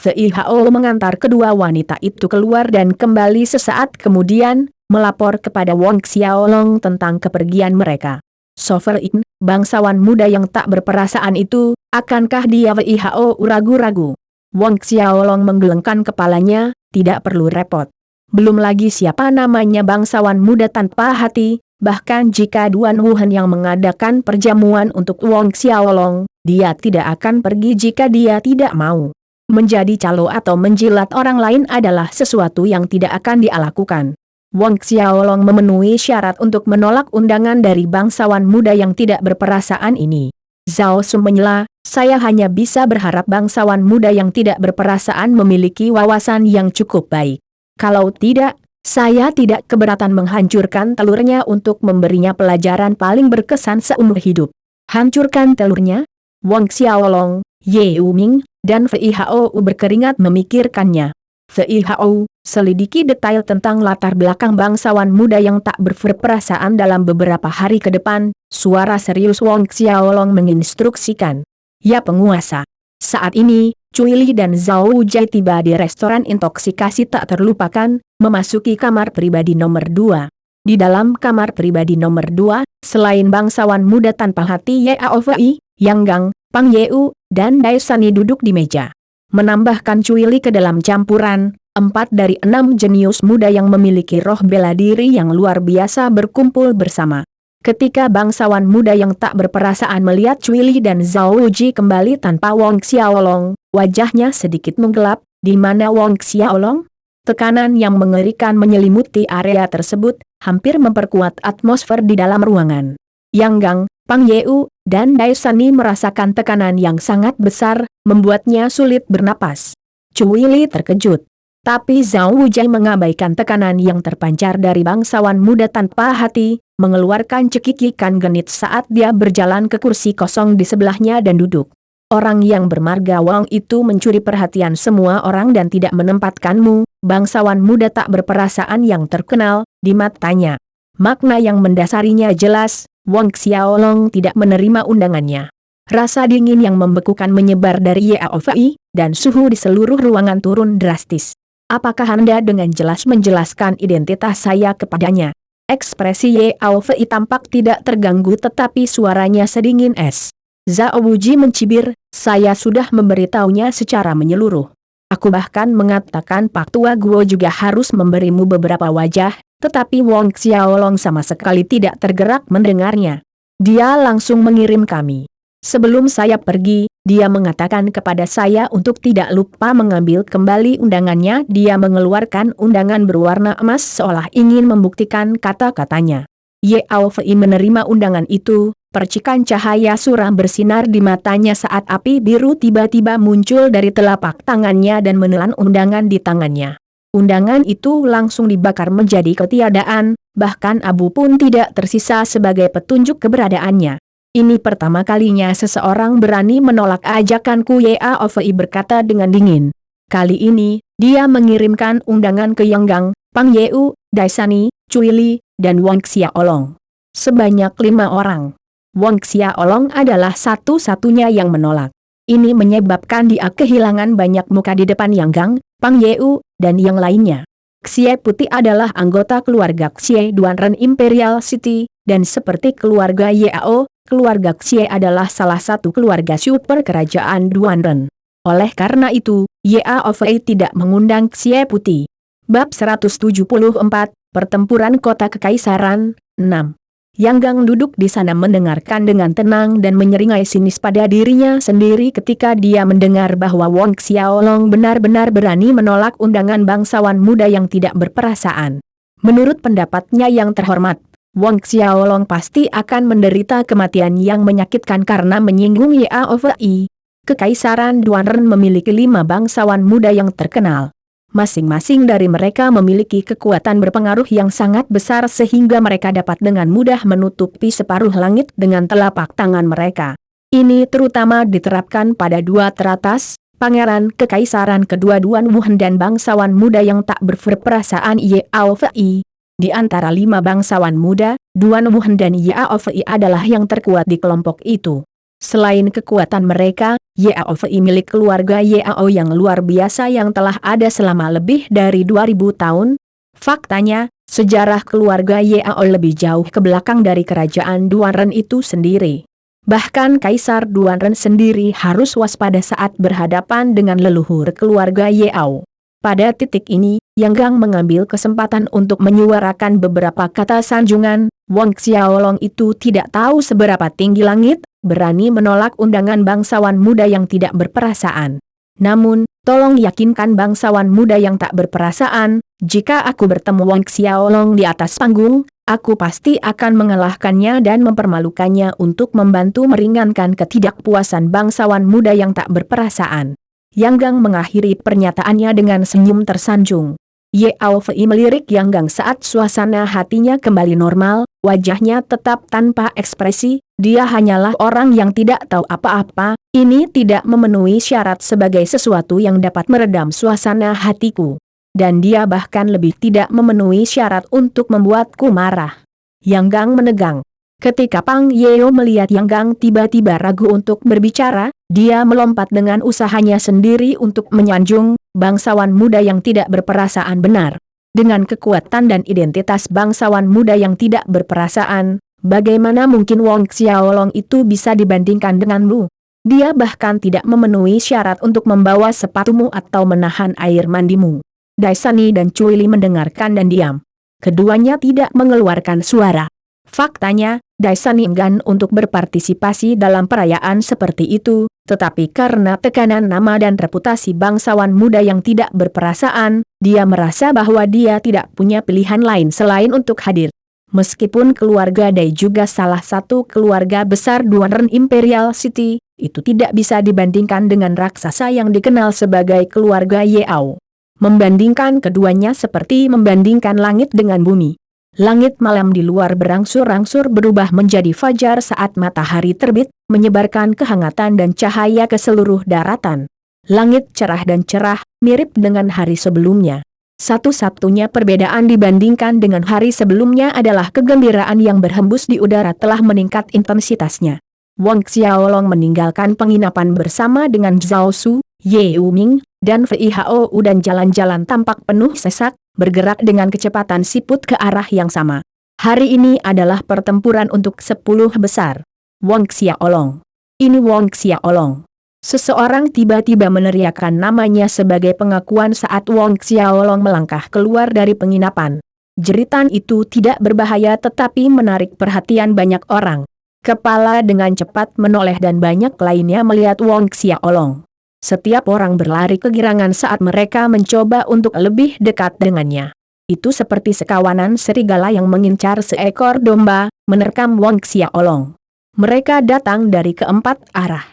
Fei Hou mengantar kedua wanita itu keluar dan kembali sesaat kemudian, melapor kepada Wong Xiaolong tentang kepergian mereka. Sovereign, bangsawan muda yang tak berperasaan itu, akankah dia? Fei Hou ragu-ragu. Wong Xiaolong menggelengkan kepalanya, tidak perlu repot. Belum lagi siapa namanya bangsawan muda tanpa hati, bahkan jika Duan Wuhan yang mengadakan perjamuan untuk Wong Xiaolong, dia tidak akan pergi jika dia tidak mau. Menjadi calo atau menjilat orang lain adalah sesuatu yang tidak akan dia lakukan. Wong Xiaolong memenuhi syarat untuk menolak undangan dari bangsawan muda yang tidak berperasaan ini. Zhao Sun menyela, saya hanya bisa berharap bangsawan muda yang tidak berperasaan memiliki wawasan yang cukup baik. Kalau tidak, saya tidak keberatan menghancurkan telurnya untuk memberinya pelajaran paling berkesan seumur hidup. Hancurkan telurnya? Wong Xiaolong, Ye Uming, dan Fei Hou berkeringat memikirkannya. Fei Hou, selidiki detail tentang latar belakang bangsawan muda yang tak berperasaan dalam beberapa hari ke depan, suara serius Wong Xiaolong menginstruksikan. Ya penguasa. Saat ini, Cui Li dan Zhao Wujie tiba di restoran intoksikasi tak terlupakan, memasuki kamar pribadi nomor 2. Di dalam kamar pribadi nomor 2, selain bangsawan muda tanpa hati Yao Fei, Yang Gang, Pang Yeu, dan Dai Sani duduk di meja. Menambahkan Cui Li ke dalam campuran, 4 dari 6 jenius muda yang memiliki roh bela diri yang luar biasa berkumpul bersama. Ketika bangsawan muda yang tak berperasaan melihat Cui Li dan Zhao Wuji kembali tanpa Wang Xiaolong, wajahnya sedikit menggelap. Di mana Wang Xiaolong? Tekanan yang mengerikan menyelimuti area tersebut, hampir memperkuat atmosfer di dalam ruangan. Yang Gang, Pang Yeu, dan Dai Sani merasakan tekanan yang sangat besar, membuatnya sulit bernapas. Cui Li terkejut. Tapi Zhao Wujai mengabaikan tekanan yang terpancar dari bangsawan muda tanpa hati, mengeluarkan cekikikan genit saat dia berjalan ke kursi kosong di sebelahnya dan duduk. Orang yang bermarga Wang itu mencuri perhatian semua orang dan tidak menempatkanmu, bangsawan muda tak berperasaan yang terkenal, di matanya. Makna yang mendasarinya jelas, Wang Xiaolong tidak menerima undangannya. Rasa dingin yang membekukan menyebar dari Yao Fei, dan suhu di seluruh ruangan turun drastis. Apakah Anda dengan jelas menjelaskan identitas saya kepadanya? Ekspresi Yao Fei tampak tidak terganggu tetapi suaranya sedingin es. Zhao Wuji mencibir, saya sudah memberitahunya secara menyeluruh. Aku bahkan mengatakan Pak Tua Guo juga harus memberimu beberapa wajah, tetapi Wang Xiaolong sama sekali tidak tergerak mendengarnya. Dia langsung mengirim kami. Sebelum saya pergi, dia mengatakan kepada saya untuk tidak lupa mengambil kembali undangannya. Dia mengeluarkan undangan berwarna emas seolah ingin membuktikan kata-katanya. Yao Fei menerima undangan itu, percikan cahaya suram bersinar di matanya saat api biru tiba-tiba muncul dari telapak tangannya dan menelan undangan di tangannya. Undangan itu langsung dibakar menjadi ketiadaan, bahkan abu pun tidak tersisa sebagai petunjuk keberadaannya. Ini pertama kalinya seseorang berani menolak ajakanku, Yao Fei berkata dengan dingin. Kali ini, dia mengirimkan undangan ke Yang Gang, Pang Yeu, Dai Sani, Cui Li, dan Wang Xiaolong. Sebanyak 5 orang. Wang Xiaolong adalah satu-satunya yang menolak. Ini menyebabkan dia kehilangan banyak muka di depan Yang Gang, Pang Yeu, dan yang lainnya. Xie Putih adalah anggota keluarga Xie Duanren Imperial City, dan seperti keluarga Yao, keluarga Xie adalah salah satu keluarga super kerajaan Duanren. Oleh karena itu, Yao Fei tidak mengundang Xie Putih. Bab 174, Pertempuran Kota Kekaisaran, 6. Yang Gang duduk di sana mendengarkan dengan tenang dan menyeringai sinis pada dirinya sendiri ketika dia mendengar bahwa Wang Xiaolong benar-benar berani menolak undangan bangsawan muda yang tidak berperasaan. Menurut pendapatnya yang terhormat, Wang Xiaolong pasti akan menderita kematian yang menyakitkan karena menyinggung Yao Fei. Kekaisaran Duanren memiliki 5 bangsawan muda yang terkenal. Masing-masing dari mereka memiliki kekuatan berpengaruh yang sangat besar sehingga mereka dapat dengan mudah menutupi separuh langit dengan telapak tangan mereka. Ini terutama diterapkan pada 2 teratas, Pangeran Kekaisaran kedua Duan Wuhan dan bangsawan muda yang tak berperasaan Yao Fei. Di antara 5 bangsawan muda, Duan Wuhan dan Yao Fei adalah yang terkuat di kelompok itu. Selain kekuatan mereka, Yao Fei milik keluarga Yao yang luar biasa yang telah ada selama lebih dari 2000 tahun. Faktanya, sejarah keluarga Yao lebih jauh ke belakang dari kerajaan Duanren itu sendiri. Bahkan Kaisar Duanren sendiri harus waspada saat berhadapan dengan leluhur keluarga Yao. Pada titik ini, Yang Gang mengambil kesempatan untuk menyuarakan beberapa kata sanjungan. Wang Xiaolong itu tidak tahu seberapa tinggi langit, berani menolak undangan bangsawan muda yang tidak berperasaan. Namun, tolong yakinkan bangsawan muda yang tak berperasaan, jika aku bertemu Wang Xiaolong di atas panggung, aku pasti akan mengalahkannya dan mempermalukannya untuk membantu meringankan ketidakpuasan bangsawan muda yang tak berperasaan. Yang Gang mengakhiri pernyataannya dengan senyum tersanjung. Yao Fei melirik Yang Gang saat suasana hatinya kembali normal, wajahnya tetap tanpa ekspresi, dia hanyalah orang yang tidak tahu apa-apa, ini tidak memenuhi syarat sebagai sesuatu yang dapat meredam suasana hatiku. Dan dia bahkan lebih tidak memenuhi syarat untuk membuatku marah. Yang Gang menegang. Ketika Pang Yeo melihat Yang Gang tiba-tiba ragu untuk berbicara, dia melompat dengan usahanya sendiri untuk menyanjung, bangsawan muda yang tidak berperasaan benar. Dengan kekuatan dan identitas bangsawan muda yang tidak berperasaan, bagaimana mungkin Wang Xiaolong itu bisa dibandingkan denganmu? Dia bahkan tidak memenuhi syarat untuk membawa sepatumu atau menahan air mandimu. Daisani dan Cuili mendengarkan dan diam. Keduanya tidak mengeluarkan suara. Faktanya, Daisani enggan untuk berpartisipasi dalam perayaan seperti itu, tetapi karena tekanan nama dan reputasi bangsawan muda yang tidak berperasaan, dia merasa bahwa dia tidak punya pilihan lain selain untuk hadir. Meskipun keluarga Dai juga salah satu keluarga besar Duanren Imperial City, itu tidak bisa dibandingkan dengan raksasa yang dikenal sebagai keluarga Yao. Membandingkan keduanya seperti membandingkan langit dengan bumi. Langit malam di luar berangsur-angsur berubah menjadi fajar saat matahari terbit, menyebarkan kehangatan dan cahaya ke seluruh daratan. Langit cerah dan cerah, mirip dengan hari sebelumnya. Satu-satunya perbedaan dibandingkan dengan hari sebelumnya adalah kegembiraan yang berhembus di udara telah meningkat intensitasnya. Wang Xiaolong meninggalkan penginapan bersama dengan Zhao Su, Ye Uming, dan Fei Hao dan jalan-jalan tampak penuh sesak, bergerak dengan kecepatan siput ke arah yang sama. Hari ini adalah pertempuran untuk 10 besar. Wang Xiaolong. Ini Wang Xiaolong. Seseorang tiba-tiba meneriakkan namanya sebagai pengakuan saat Wang Xiaolong melangkah keluar dari penginapan. Jeritan itu tidak berbahaya tetapi menarik perhatian banyak orang. Kepala dengan cepat menoleh dan banyak lainnya melihat Wang Xiaolong. Setiap orang berlari kegirangan saat mereka mencoba untuk lebih dekat dengannya. Itu seperti sekawanan serigala yang mengincar seekor domba, menerkam Wang Xiaolong. Mereka datang dari keempat arah.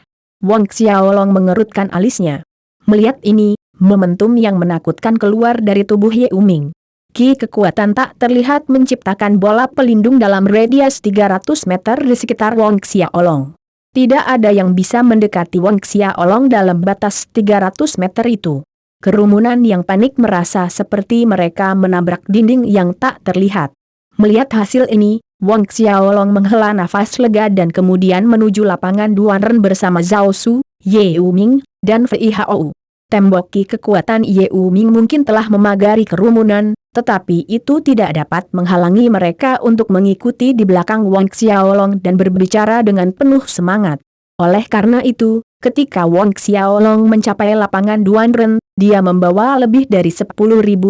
Wang Xiaolong mengerutkan alisnya. Melihat ini, momentum yang menakutkan keluar dari tubuh Ye Uming. Ki kekuatan tak terlihat menciptakan bola pelindung dalam radius 300 meter di sekitar Wang Xiaolong. Tidak ada yang bisa mendekati Wang Xiaolong dalam batas 300 meter itu. Kerumunan yang panik merasa seperti mereka menabrak dinding yang tak terlihat. Melihat hasil ini, Wang Xiaolong menghela nafas lega dan kemudian menuju lapangan Duanren bersama Zhao Su, Ye Uming, dan Fei Hao. Tembok Ki kekuatan Ye Uming mungkin telah memagari kerumunan, tetapi itu tidak dapat menghalangi mereka untuk mengikuti di belakang Wang Xiaolong dan berbicara dengan penuh semangat. Oleh karena itu, ketika Wang Xiaolong mencapai lapangan Duanren, dia membawa lebih dari 10.000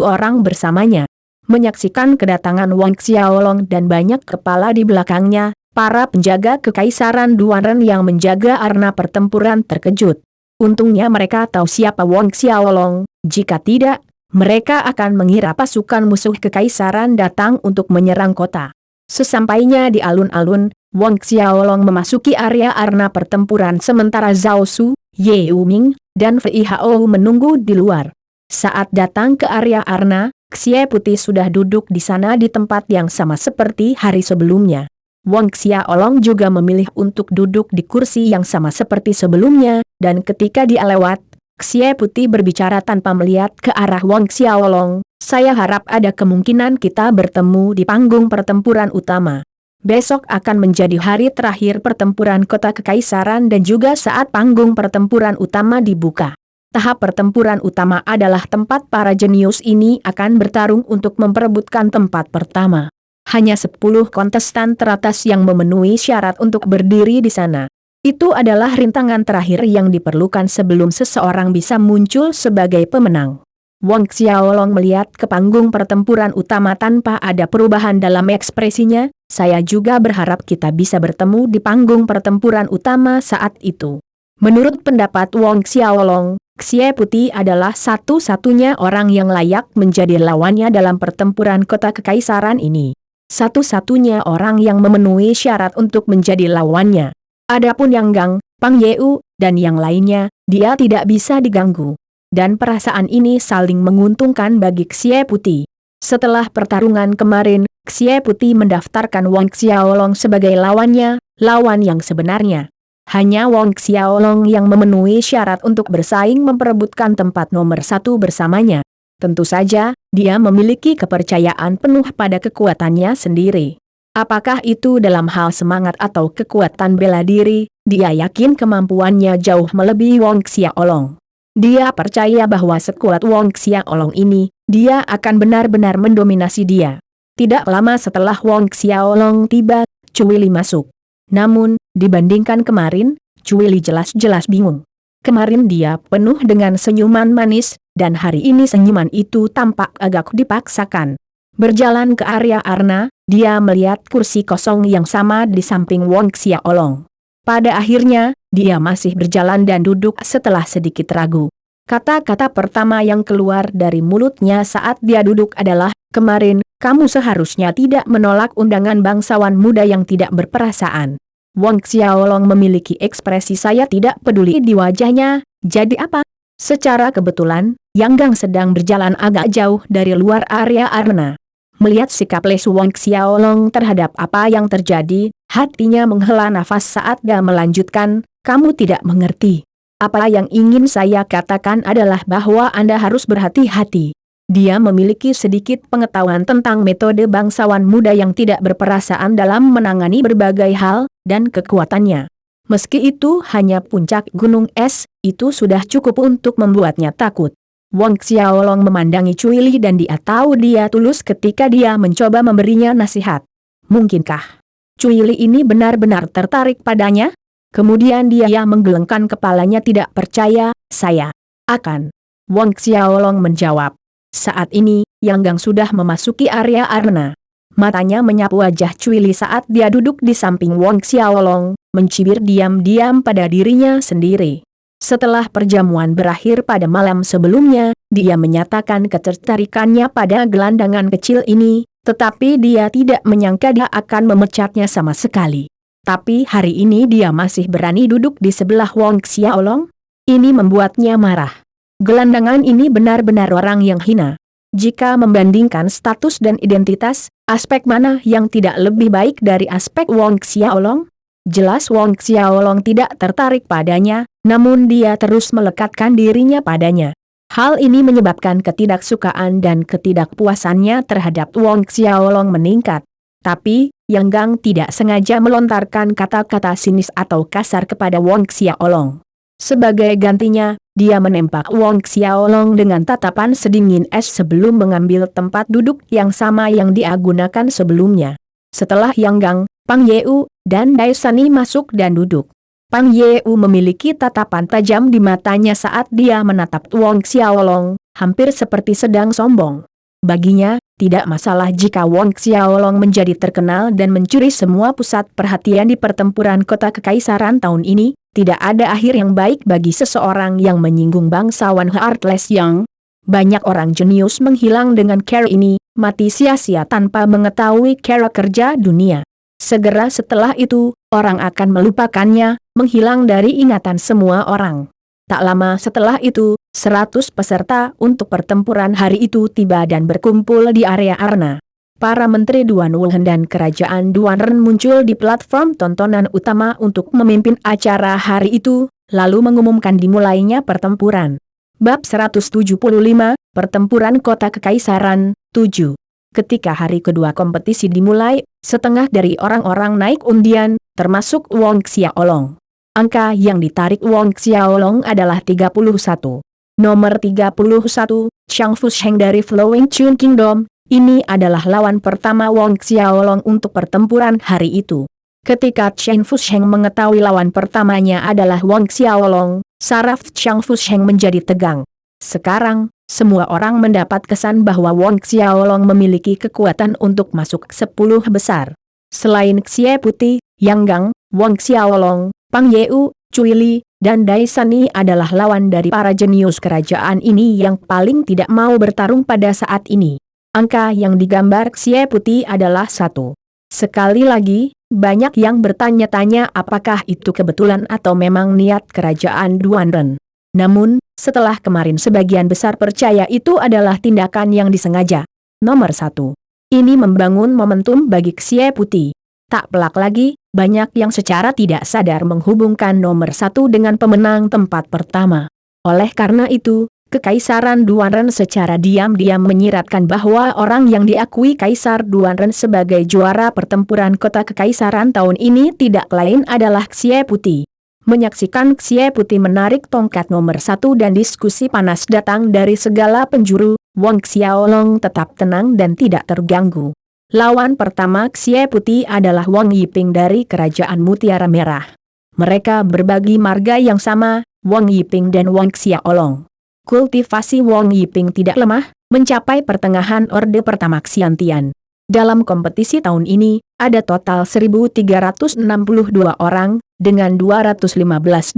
orang bersamanya. Menyaksikan kedatangan Wang Xiaolong dan banyak kepala di belakangnya, para penjaga kekaisaran Duanren yang menjaga arena pertempuran terkejut. Untungnya mereka tahu siapa Wang Xiaolong, jika tidak, mereka akan mengira pasukan musuh kekaisaran datang untuk menyerang kota. Sesampainya di alun-alun, Wang Xiaolong memasuki area arena pertempuran sementara Zhao Su, Ye Uming, dan Fei Hao menunggu di luar. Saat datang ke area arena, Xie Putih sudah duduk di sana di tempat yang sama seperti hari sebelumnya. Wang Xiaolong juga memilih untuk duduk di kursi yang sama seperti sebelumnya, dan ketika dia lewat, Xie Putih berbicara tanpa melihat ke arah Wang Xiaolong, "Saya harap ada kemungkinan kita bertemu di panggung pertempuran utama. Besok akan menjadi hari terakhir pertempuran kota kekaisaran dan juga saat panggung pertempuran utama dibuka. Tahap pertempuran utama adalah tempat para jenius ini akan bertarung untuk memperebutkan tempat pertama. Hanya 10 kontestan teratas yang memenuhi syarat untuk berdiri di sana. Itu adalah rintangan terakhir yang diperlukan sebelum seseorang bisa muncul sebagai pemenang." Wang Xiaolong melihat ke panggung pertempuran utama tanpa ada perubahan dalam ekspresinya. "Saya juga berharap kita bisa bertemu di panggung pertempuran utama saat itu." Menurut pendapat Wang Xiaolong, Xie Putih adalah satu-satunya orang yang layak menjadi lawannya dalam pertempuran kota kekaisaran ini. Satu-satunya orang yang memenuhi syarat untuk menjadi lawannya. Adapun Yang Gang, Pang Yeu, dan yang lainnya, dia tidak bisa diganggu. Dan perasaan ini saling menguntungkan bagi Xie Putih. Setelah pertarungan kemarin, Xie Putih mendaftarkan Wang Xiaolong sebagai lawannya, lawan yang sebenarnya. Hanya Wang Xiaolong yang memenuhi syarat untuk bersaing memperebutkan tempat nomor 1 bersamanya. Tentu saja, dia memiliki kepercayaan penuh pada kekuatannya sendiri. Apakah itu dalam hal semangat atau kekuatan bela diri, dia yakin kemampuannya jauh melebihi Wang Xiaolong. Dia percaya bahwa sekuat Wang Xiaolong ini, dia akan benar-benar mendominasi dia. Tidak lama setelah Wang Xiaolong tiba, Cuili masuk. Namun, dibandingkan kemarin, Cuili jelas-jelas bingung. Kemarin dia penuh dengan senyuman manis, dan hari ini senyuman itu tampak agak dipaksakan. Berjalan ke area Arna, dia melihat kursi kosong yang sama di samping Wong Xiaolong. Pada akhirnya, dia masih berjalan dan duduk setelah sedikit ragu. Kata-kata pertama yang keluar dari mulutnya saat dia duduk adalah, "Kemarin, kamu seharusnya tidak menolak undangan bangsawan muda yang tidak berperasaan." Wong Xiaolong memiliki ekspresi saya tidak peduli di wajahnya, jadi apa? Secara kebetulan, Yang Gang sedang berjalan agak jauh dari luar area arena. Melihat sikap lesu Wong Xiaolong terhadap apa yang terjadi, hatinya menghela nafas saat dia melanjutkan, "Kamu tidak mengerti. Apa yang ingin saya katakan adalah bahwa Anda harus berhati-hati." Dia memiliki sedikit pengetahuan tentang metode bangsawan muda yang tidak berperasaan dalam menangani berbagai hal, dan kekuatannya. Meski itu hanya puncak gunung es, itu sudah cukup untuk membuatnya takut. Wong Xiaolong memandangi Cui Li dan dia tahu dia tulus ketika dia mencoba memberinya nasihat. Mungkinkah Cui Li ini benar-benar tertarik padanya? Kemudian dia menggelengkan kepalanya tidak percaya, "Saya akan." Wong Xiaolong menjawab. Saat ini, Yang Gang sudah memasuki area arena. Matanya menyapu wajah Cui Li saat dia duduk di samping Wong Xiaolong, mencibir diam-diam pada dirinya sendiri. Setelah perjamuan berakhir pada malam sebelumnya, dia menyatakan ketertarikannya pada gelandangan kecil ini, tetapi dia tidak menyangka dia akan memecatnya sama sekali. Tapi hari ini dia masih berani duduk di sebelah Wong Xiaolong? Ini membuatnya marah. Gelandangan ini benar-benar orang yang hina. Jika membandingkan status dan identitas, aspek mana yang tidak lebih baik dari aspek Wong Xiaolong? Jelas Wong Xiaolong tidak tertarik padanya, namun dia terus melekatkan dirinya padanya. Hal ini menyebabkan ketidaksukaan dan ketidakpuasannya terhadap Wong Xiaolong meningkat. Tapi, Yang Gang tidak sengaja melontarkan kata-kata sinis atau kasar kepada Wong Xiaolong. Sebagai gantinya, dia menempak Wong Xiaolong dengan tatapan sedingin es sebelum mengambil tempat duduk yang sama yang dia gunakan sebelumnya. Setelah Yang Gang, Pang Yeu, dan Dai Sani masuk dan duduk. Pang Yeu memiliki tatapan tajam di matanya saat dia menatap Wong Xiaolong, hampir seperti sedang sombong. Baginya, tidak masalah jika Wong Xiaolong menjadi terkenal dan mencuri semua pusat perhatian di pertempuran kota kekaisaran tahun ini, tidak ada akhir yang baik bagi seseorang yang menyinggung bangsawan Heartless Yang. Banyak orang jenius menghilang dengan cara ini, mati sia-sia tanpa mengetahui cara kerja dunia. Segera setelah itu, orang akan melupakannya, menghilang dari ingatan semua orang. Tak lama setelah itu, 100 peserta untuk pertempuran hari itu tiba dan berkumpul di area arena. Para menteri Duan Wulhen dan kerajaan Duan Ren muncul di platform tontonan utama untuk memimpin acara hari itu, lalu mengumumkan dimulainya pertempuran. Bab 175, Pertempuran Kota Kekaisaran, 7. Ketika hari kedua kompetisi dimulai, setengah dari orang-orang naik undian, termasuk Wong Xiaolong. Angka yang ditarik Wong Xiaolong adalah 31. Nomor 31, Chang Fusheng dari Flowing Chun Kingdom. Ini adalah lawan pertama Wong Xiaolong untuk pertempuran hari itu. Ketika Chang Fusheng mengetahui lawan pertamanya adalah Wong Xiaolong, saraf Chang Fusheng menjadi tegang. Sekarang, semua orang mendapat kesan bahwa Wong Xiaolong memiliki kekuatan untuk masuk 10 besar. Selain Xie Putih, Yang Gang, Wong Xiaolong, Pang Yeu, Cui Li, dan Dai Sani adalah lawan dari para jenius kerajaan ini yang paling tidak mau bertarung pada saat ini. Angka yang digambar Xie Putih adalah 1. Sekali lagi, banyak yang bertanya-tanya apakah itu kebetulan atau memang niat kerajaan Duan Ren. Namun, setelah kemarin sebagian besar percaya itu adalah tindakan yang disengaja. Nomor 1. Ini membangun momentum bagi Xie Putih. Tak pelak lagi, banyak yang secara tidak sadar menghubungkan nomor 1 dengan pemenang tempat pertama. Oleh karena itu, Kekaisaran Duan Ren secara diam-diam menyiratkan bahwa orang yang diakui Kaisar Duan Ren sebagai juara pertempuran kota kekaisaran tahun ini tidak lain adalah Xie Putih. Menyaksikan Xie Putih menarik tongkat nomor 1 dan diskusi panas datang dari segala penjuru, Wong Xiaolong tetap tenang dan tidak terganggu. Lawan pertama Xie Putih adalah Wang Yiping dari Kerajaan Mutiara Merah. Mereka berbagi marga yang sama, Wang Yiping dan Wong Xiaolong. Kultivasi Wang Yiping tidak lemah, mencapai pertengahan Orde Pertama Xiantian. Dalam kompetisi tahun ini, ada total 1.362 orang, dengan 215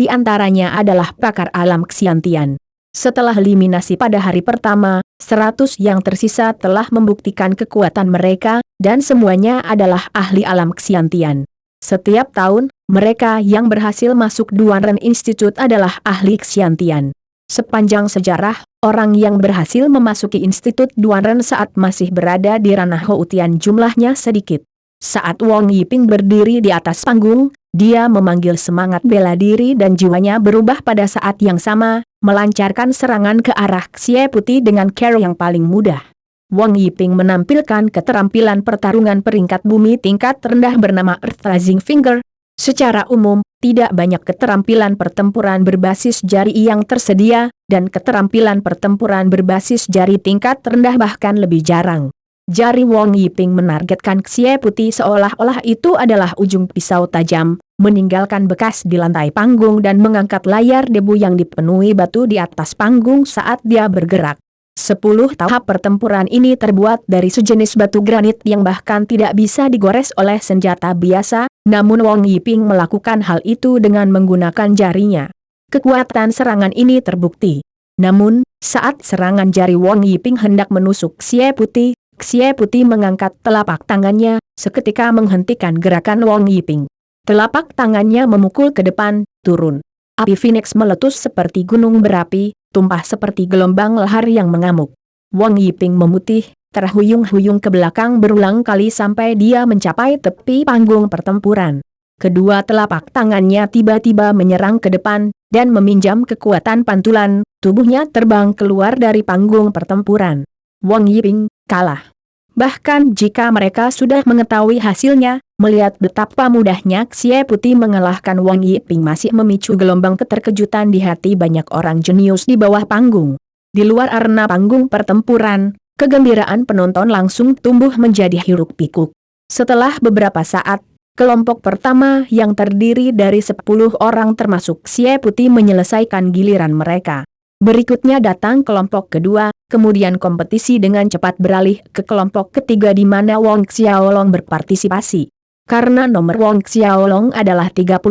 diantaranya adalah pakar alam Xiantian. Setelah eliminasi pada hari pertama, 100 yang tersisa telah membuktikan kekuatan mereka, dan semuanya adalah ahli alam Xiantian. Setiap tahun, mereka yang berhasil masuk Duanren Institute adalah ahli Xiantian. Sepanjang sejarah, orang yang berhasil memasuki Institut Duanren saat masih berada di ranah Houtian jumlahnya sedikit. Saat Wang Yiping berdiri di atas panggung, dia memanggil semangat bela diri dan jiwanya berubah pada saat yang sama, melancarkan serangan ke arah Xie Putih dengan cara yang paling mudah. Wang Yiping menampilkan keterampilan pertarungan peringkat bumi tingkat rendah bernama Earth Rising Finger. Secara umum, tidak banyak keterampilan pertempuran berbasis jari yang tersedia, dan keterampilan pertempuran berbasis jari tingkat rendah bahkan lebih jarang. Jari Wang Yiping menargetkan Xie Putih seolah-olah itu adalah ujung pisau tajam, meninggalkan bekas di lantai panggung dan mengangkat layar debu yang dipenuhi batu di atas panggung saat dia bergerak. 10 tahap pertempuran ini terbuat dari sejenis batu granit yang bahkan tidak bisa digores oleh senjata biasa, namun Wang Yiping melakukan hal itu dengan menggunakan jarinya. Kekuatan serangan ini terbukti. Namun, saat serangan jari Wang Yiping hendak menusuk Xie Putih mengangkat telapak tangannya, seketika menghentikan gerakan Wang Yiping. Telapak tangannya memukul ke depan, turun. Api Phoenix meletus seperti gunung berapi, tumpah seperti gelombang lahar yang mengamuk. Wang Yiping memutih, terhuyung-huyung ke belakang berulang kali sampai dia mencapai tepi panggung pertempuran. Kedua telapak tangannya tiba-tiba menyerang ke depan, dan meminjam kekuatan pantulan, tubuhnya terbang keluar dari panggung pertempuran. Wang Yiping kalah. Bahkan jika mereka sudah mengetahui hasilnya, melihat betapa mudahnya Xie Putih mengalahkan Wang Yiping masih memicu gelombang keterkejutan di hati banyak orang jenius di bawah panggung. Di luar arena panggung pertempuran, kegembiraan penonton langsung tumbuh menjadi hiruk-pikuk. Setelah beberapa saat, kelompok pertama yang terdiri dari 10 orang termasuk Xie Putih menyelesaikan giliran mereka. Berikutnya datang kelompok kedua, kemudian kompetisi dengan cepat beralih ke kelompok ketiga di mana Wang Xiaolong berpartisipasi. Karena nomor Wang Xiaolong adalah 31,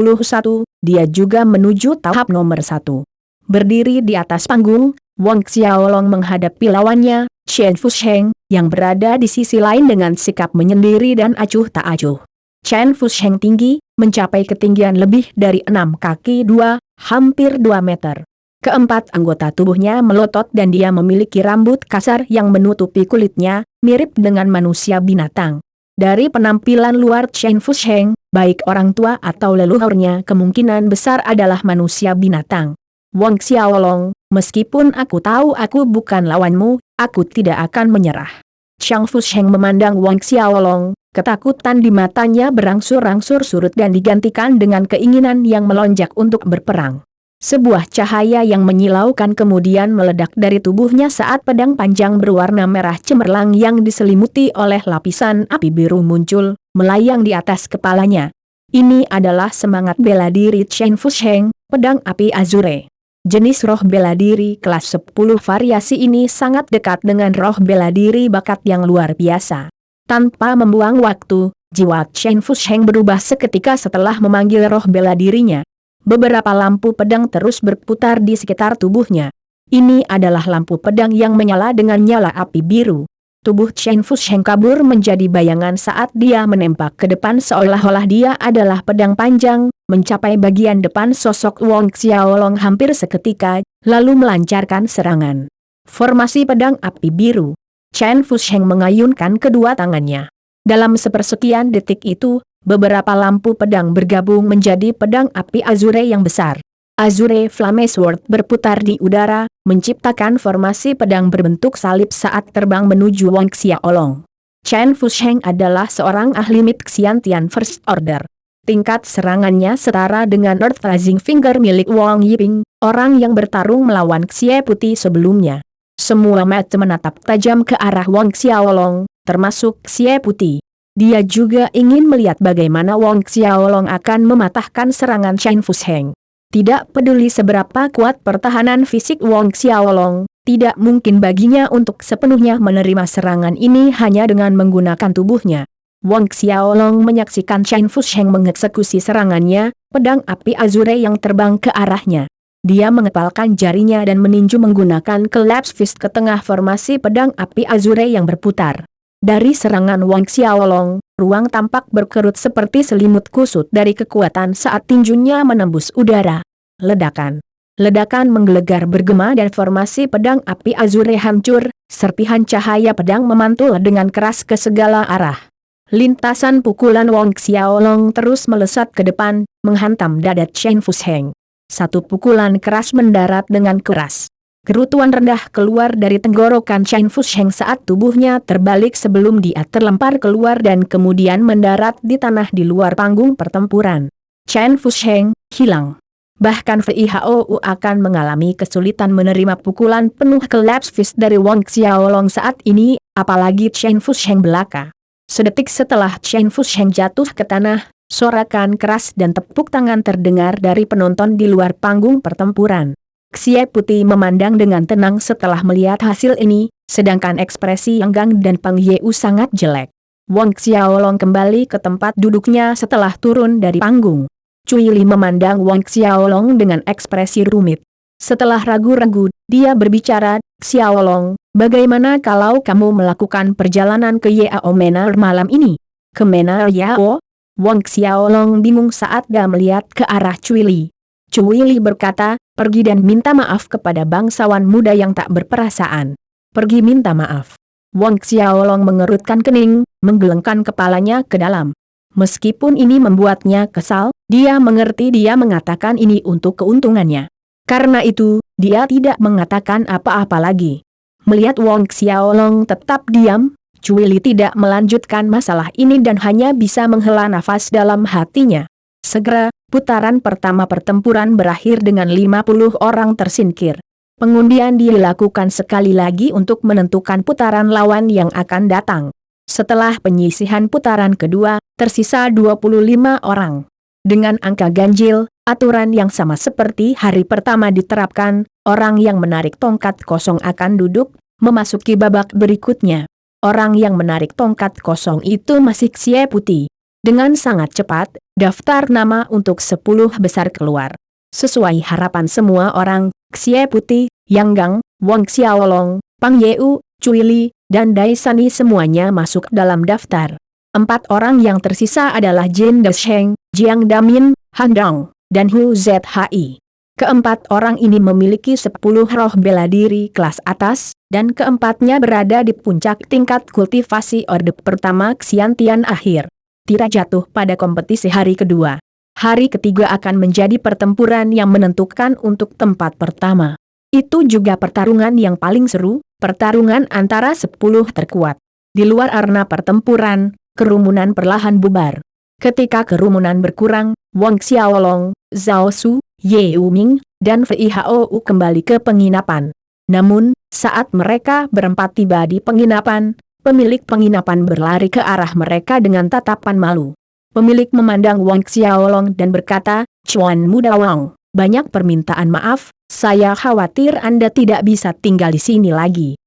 dia juga menuju tahap nomor 1. Berdiri di atas panggung, Wang Xiaolong menghadapi lawannya, Chen Fusheng, yang berada di sisi lain dengan sikap menyendiri dan acuh tak acuh. Chen Fusheng tinggi, mencapai ketinggian lebih dari 6 kaki 2, hampir 2 meter. Keempat anggota tubuhnya melotot dan dia memiliki rambut kasar yang menutupi kulitnya, mirip dengan manusia binatang. Dari penampilan luar Chen Fusheng, baik orang tua atau leluhurnya kemungkinan besar adalah manusia binatang. Wang Xiaolong, meskipun aku tahu aku bukan lawanmu, aku tidak akan menyerah. Chen Fusheng memandang Wang Xiaolong, ketakutan di matanya berangsur-angsur surut dan digantikan dengan keinginan yang melonjak untuk berperang. Sebuah cahaya yang menyilaukan kemudian meledak dari tubuhnya saat pedang panjang berwarna merah cemerlang yang diselimuti oleh lapisan api biru muncul, melayang di atas kepalanya. Ini adalah semangat bela diri Chen Fusheng, pedang api azure. Jenis roh bela diri kelas 10 variasi ini sangat dekat dengan roh bela diri bakat yang luar biasa. Tanpa membuang waktu, jiwa Chen Fusheng berubah seketika setelah memanggil roh bela dirinya. Beberapa lampu pedang terus berputar di sekitar tubuhnya. Ini adalah lampu pedang yang menyala dengan nyala api biru. Tubuh Chen Fusheng kabur menjadi bayangan saat dia menembak ke depan seolah-olah dia adalah pedang panjang, mencapai bagian depan sosok Wang Xiaolong hampir seketika, lalu melancarkan serangan. Formasi pedang api biru. Chen Fusheng mengayunkan kedua tangannya. Dalam sepersekian detik itu, beberapa lampu pedang bergabung menjadi pedang api azure yang besar. Azure Flame Sword berputar di udara, menciptakan formasi pedang berbentuk salib saat terbang menuju Wang Xiaolong. Chen Fusheng adalah seorang ahli Mid Xiantian First Order. Tingkat serangannya setara dengan Earth Rising Finger milik Wang Yiping, orang yang bertarung melawan Xie Putih sebelumnya. Semua mata menatap tajam ke arah Wang Xiaolong, termasuk Xie Putih. Dia juga ingin melihat bagaimana Wang Xiaolong akan mematahkan serangan Chen Fusheng. Tidak peduli seberapa kuat pertahanan fisik Wang Xiaolong, tidak mungkin baginya untuk sepenuhnya menerima serangan ini hanya dengan menggunakan tubuhnya. Wang Xiaolong menyaksikan Chen Fusheng mengeksekusi serangannya, pedang api azure yang terbang ke arahnya. Dia mengepalkan jarinya dan meninju menggunakan collapse fist ke tengah formasi pedang api azure yang berputar. Dari serangan Wang Xiaolong, ruang tampak berkerut seperti selimut kusut dari kekuatan saat tinjunya menembus udara. Ledakan. Ledakan menggelegar bergema dan formasi pedang api azure hancur, serpihan cahaya pedang memantul dengan keras ke segala arah. Lintasan pukulan Wang Xiaolong terus melesat ke depan, menghantam dada Chen Fusheng. Satu pukulan keras mendarat dengan keras. Kerutuan rendah keluar dari tenggorokan Chen Fusheng saat tubuhnya terbalik sebelum dia terlempar keluar dan kemudian mendarat di tanah di luar panggung pertempuran. Chen Fusheng hilang. Bahkan VIHOU akan mengalami kesulitan menerima pukulan penuh collapse fist dari Wang Xiaolong saat ini, apalagi Chen Fusheng belaka. Sedetik setelah Chen Fusheng jatuh ke tanah, sorakan keras dan tepuk tangan terdengar dari penonton di luar panggung pertempuran. Xie Putih memandang dengan tenang setelah melihat hasil ini, sedangkan ekspresi Yang Gang dan Pang Yeu sangat jelek. Wang Xiaolong kembali ke tempat duduknya setelah turun dari panggung. Cui Li memandang Wang Xiaolong dengan ekspresi rumit. Setelah ragu-ragu, dia berbicara, "Xiaolong, bagaimana kalau kamu melakukan perjalanan ke Yao Manor malam ini?" "Ke Manor Yao?" Wang Xiaolong bingung saat dia melihat ke arah Cui Li. Cui Li berkata, "Pergi dan minta maaf kepada bangsawan muda yang tak berperasaan." "Pergi minta maaf." Wang Xiaolong mengerutkan kening, menggelengkan kepalanya ke dalam. Meskipun ini membuatnya kesal, dia mengerti dia mengatakan ini untuk keuntungannya. Karena itu, dia tidak mengatakan apa-apa lagi. Melihat Wang Xiaolong tetap diam, Cui Li tidak melanjutkan masalah ini dan hanya bisa menghela nafas dalam hatinya. Segera, putaran pertama pertempuran berakhir dengan 50 orang tersingkir. Pengundian dilakukan sekali lagi untuk menentukan putaran lawan yang akan datang. Setelah penyisihan putaran kedua, tersisa 25 orang. Dengan angka ganjil, aturan yang sama seperti hari pertama diterapkan, orang yang menarik tongkat kosong akan duduk, memasuki babak berikutnya. Orang yang menarik tongkat kosong itu masih Xie Putih. Dengan sangat cepat, daftar nama untuk 10 besar keluar. Sesuai harapan semua orang, Xie Putih, Yang Gang, Wang Xiaolong, Pang Yeu, Cui Li, dan Dai Sani semuanya masuk dalam daftar. 4 orang yang tersisa adalah Jin Desheng, Jiang Damin, Han Dong, dan Hu Zhi. Keempat orang ini memiliki 10 roh bela diri kelas atas, dan keempatnya berada di puncak tingkat kultivasi orde pertama Xiantian akhir. Tidak jatuh pada kompetisi hari kedua. Hari ketiga akan menjadi pertempuran yang menentukan untuk tempat pertama. Itu juga pertarungan yang paling seru, pertarungan antara 10 terkuat. Di luar arena pertempuran, kerumunan perlahan bubar. Ketika kerumunan berkurang, Wang Xiaolong, Zhao Su, Ye Uming, dan VIHOU kembali ke penginapan. Namun, saat mereka berempat tiba di penginapan, pemilik penginapan berlari ke arah mereka dengan tatapan malu. Pemilik memandang Wang Xiaolong dan berkata, "Cuan muda Wang, banyak permintaan maaf, saya khawatir Anda tidak bisa tinggal di sini lagi."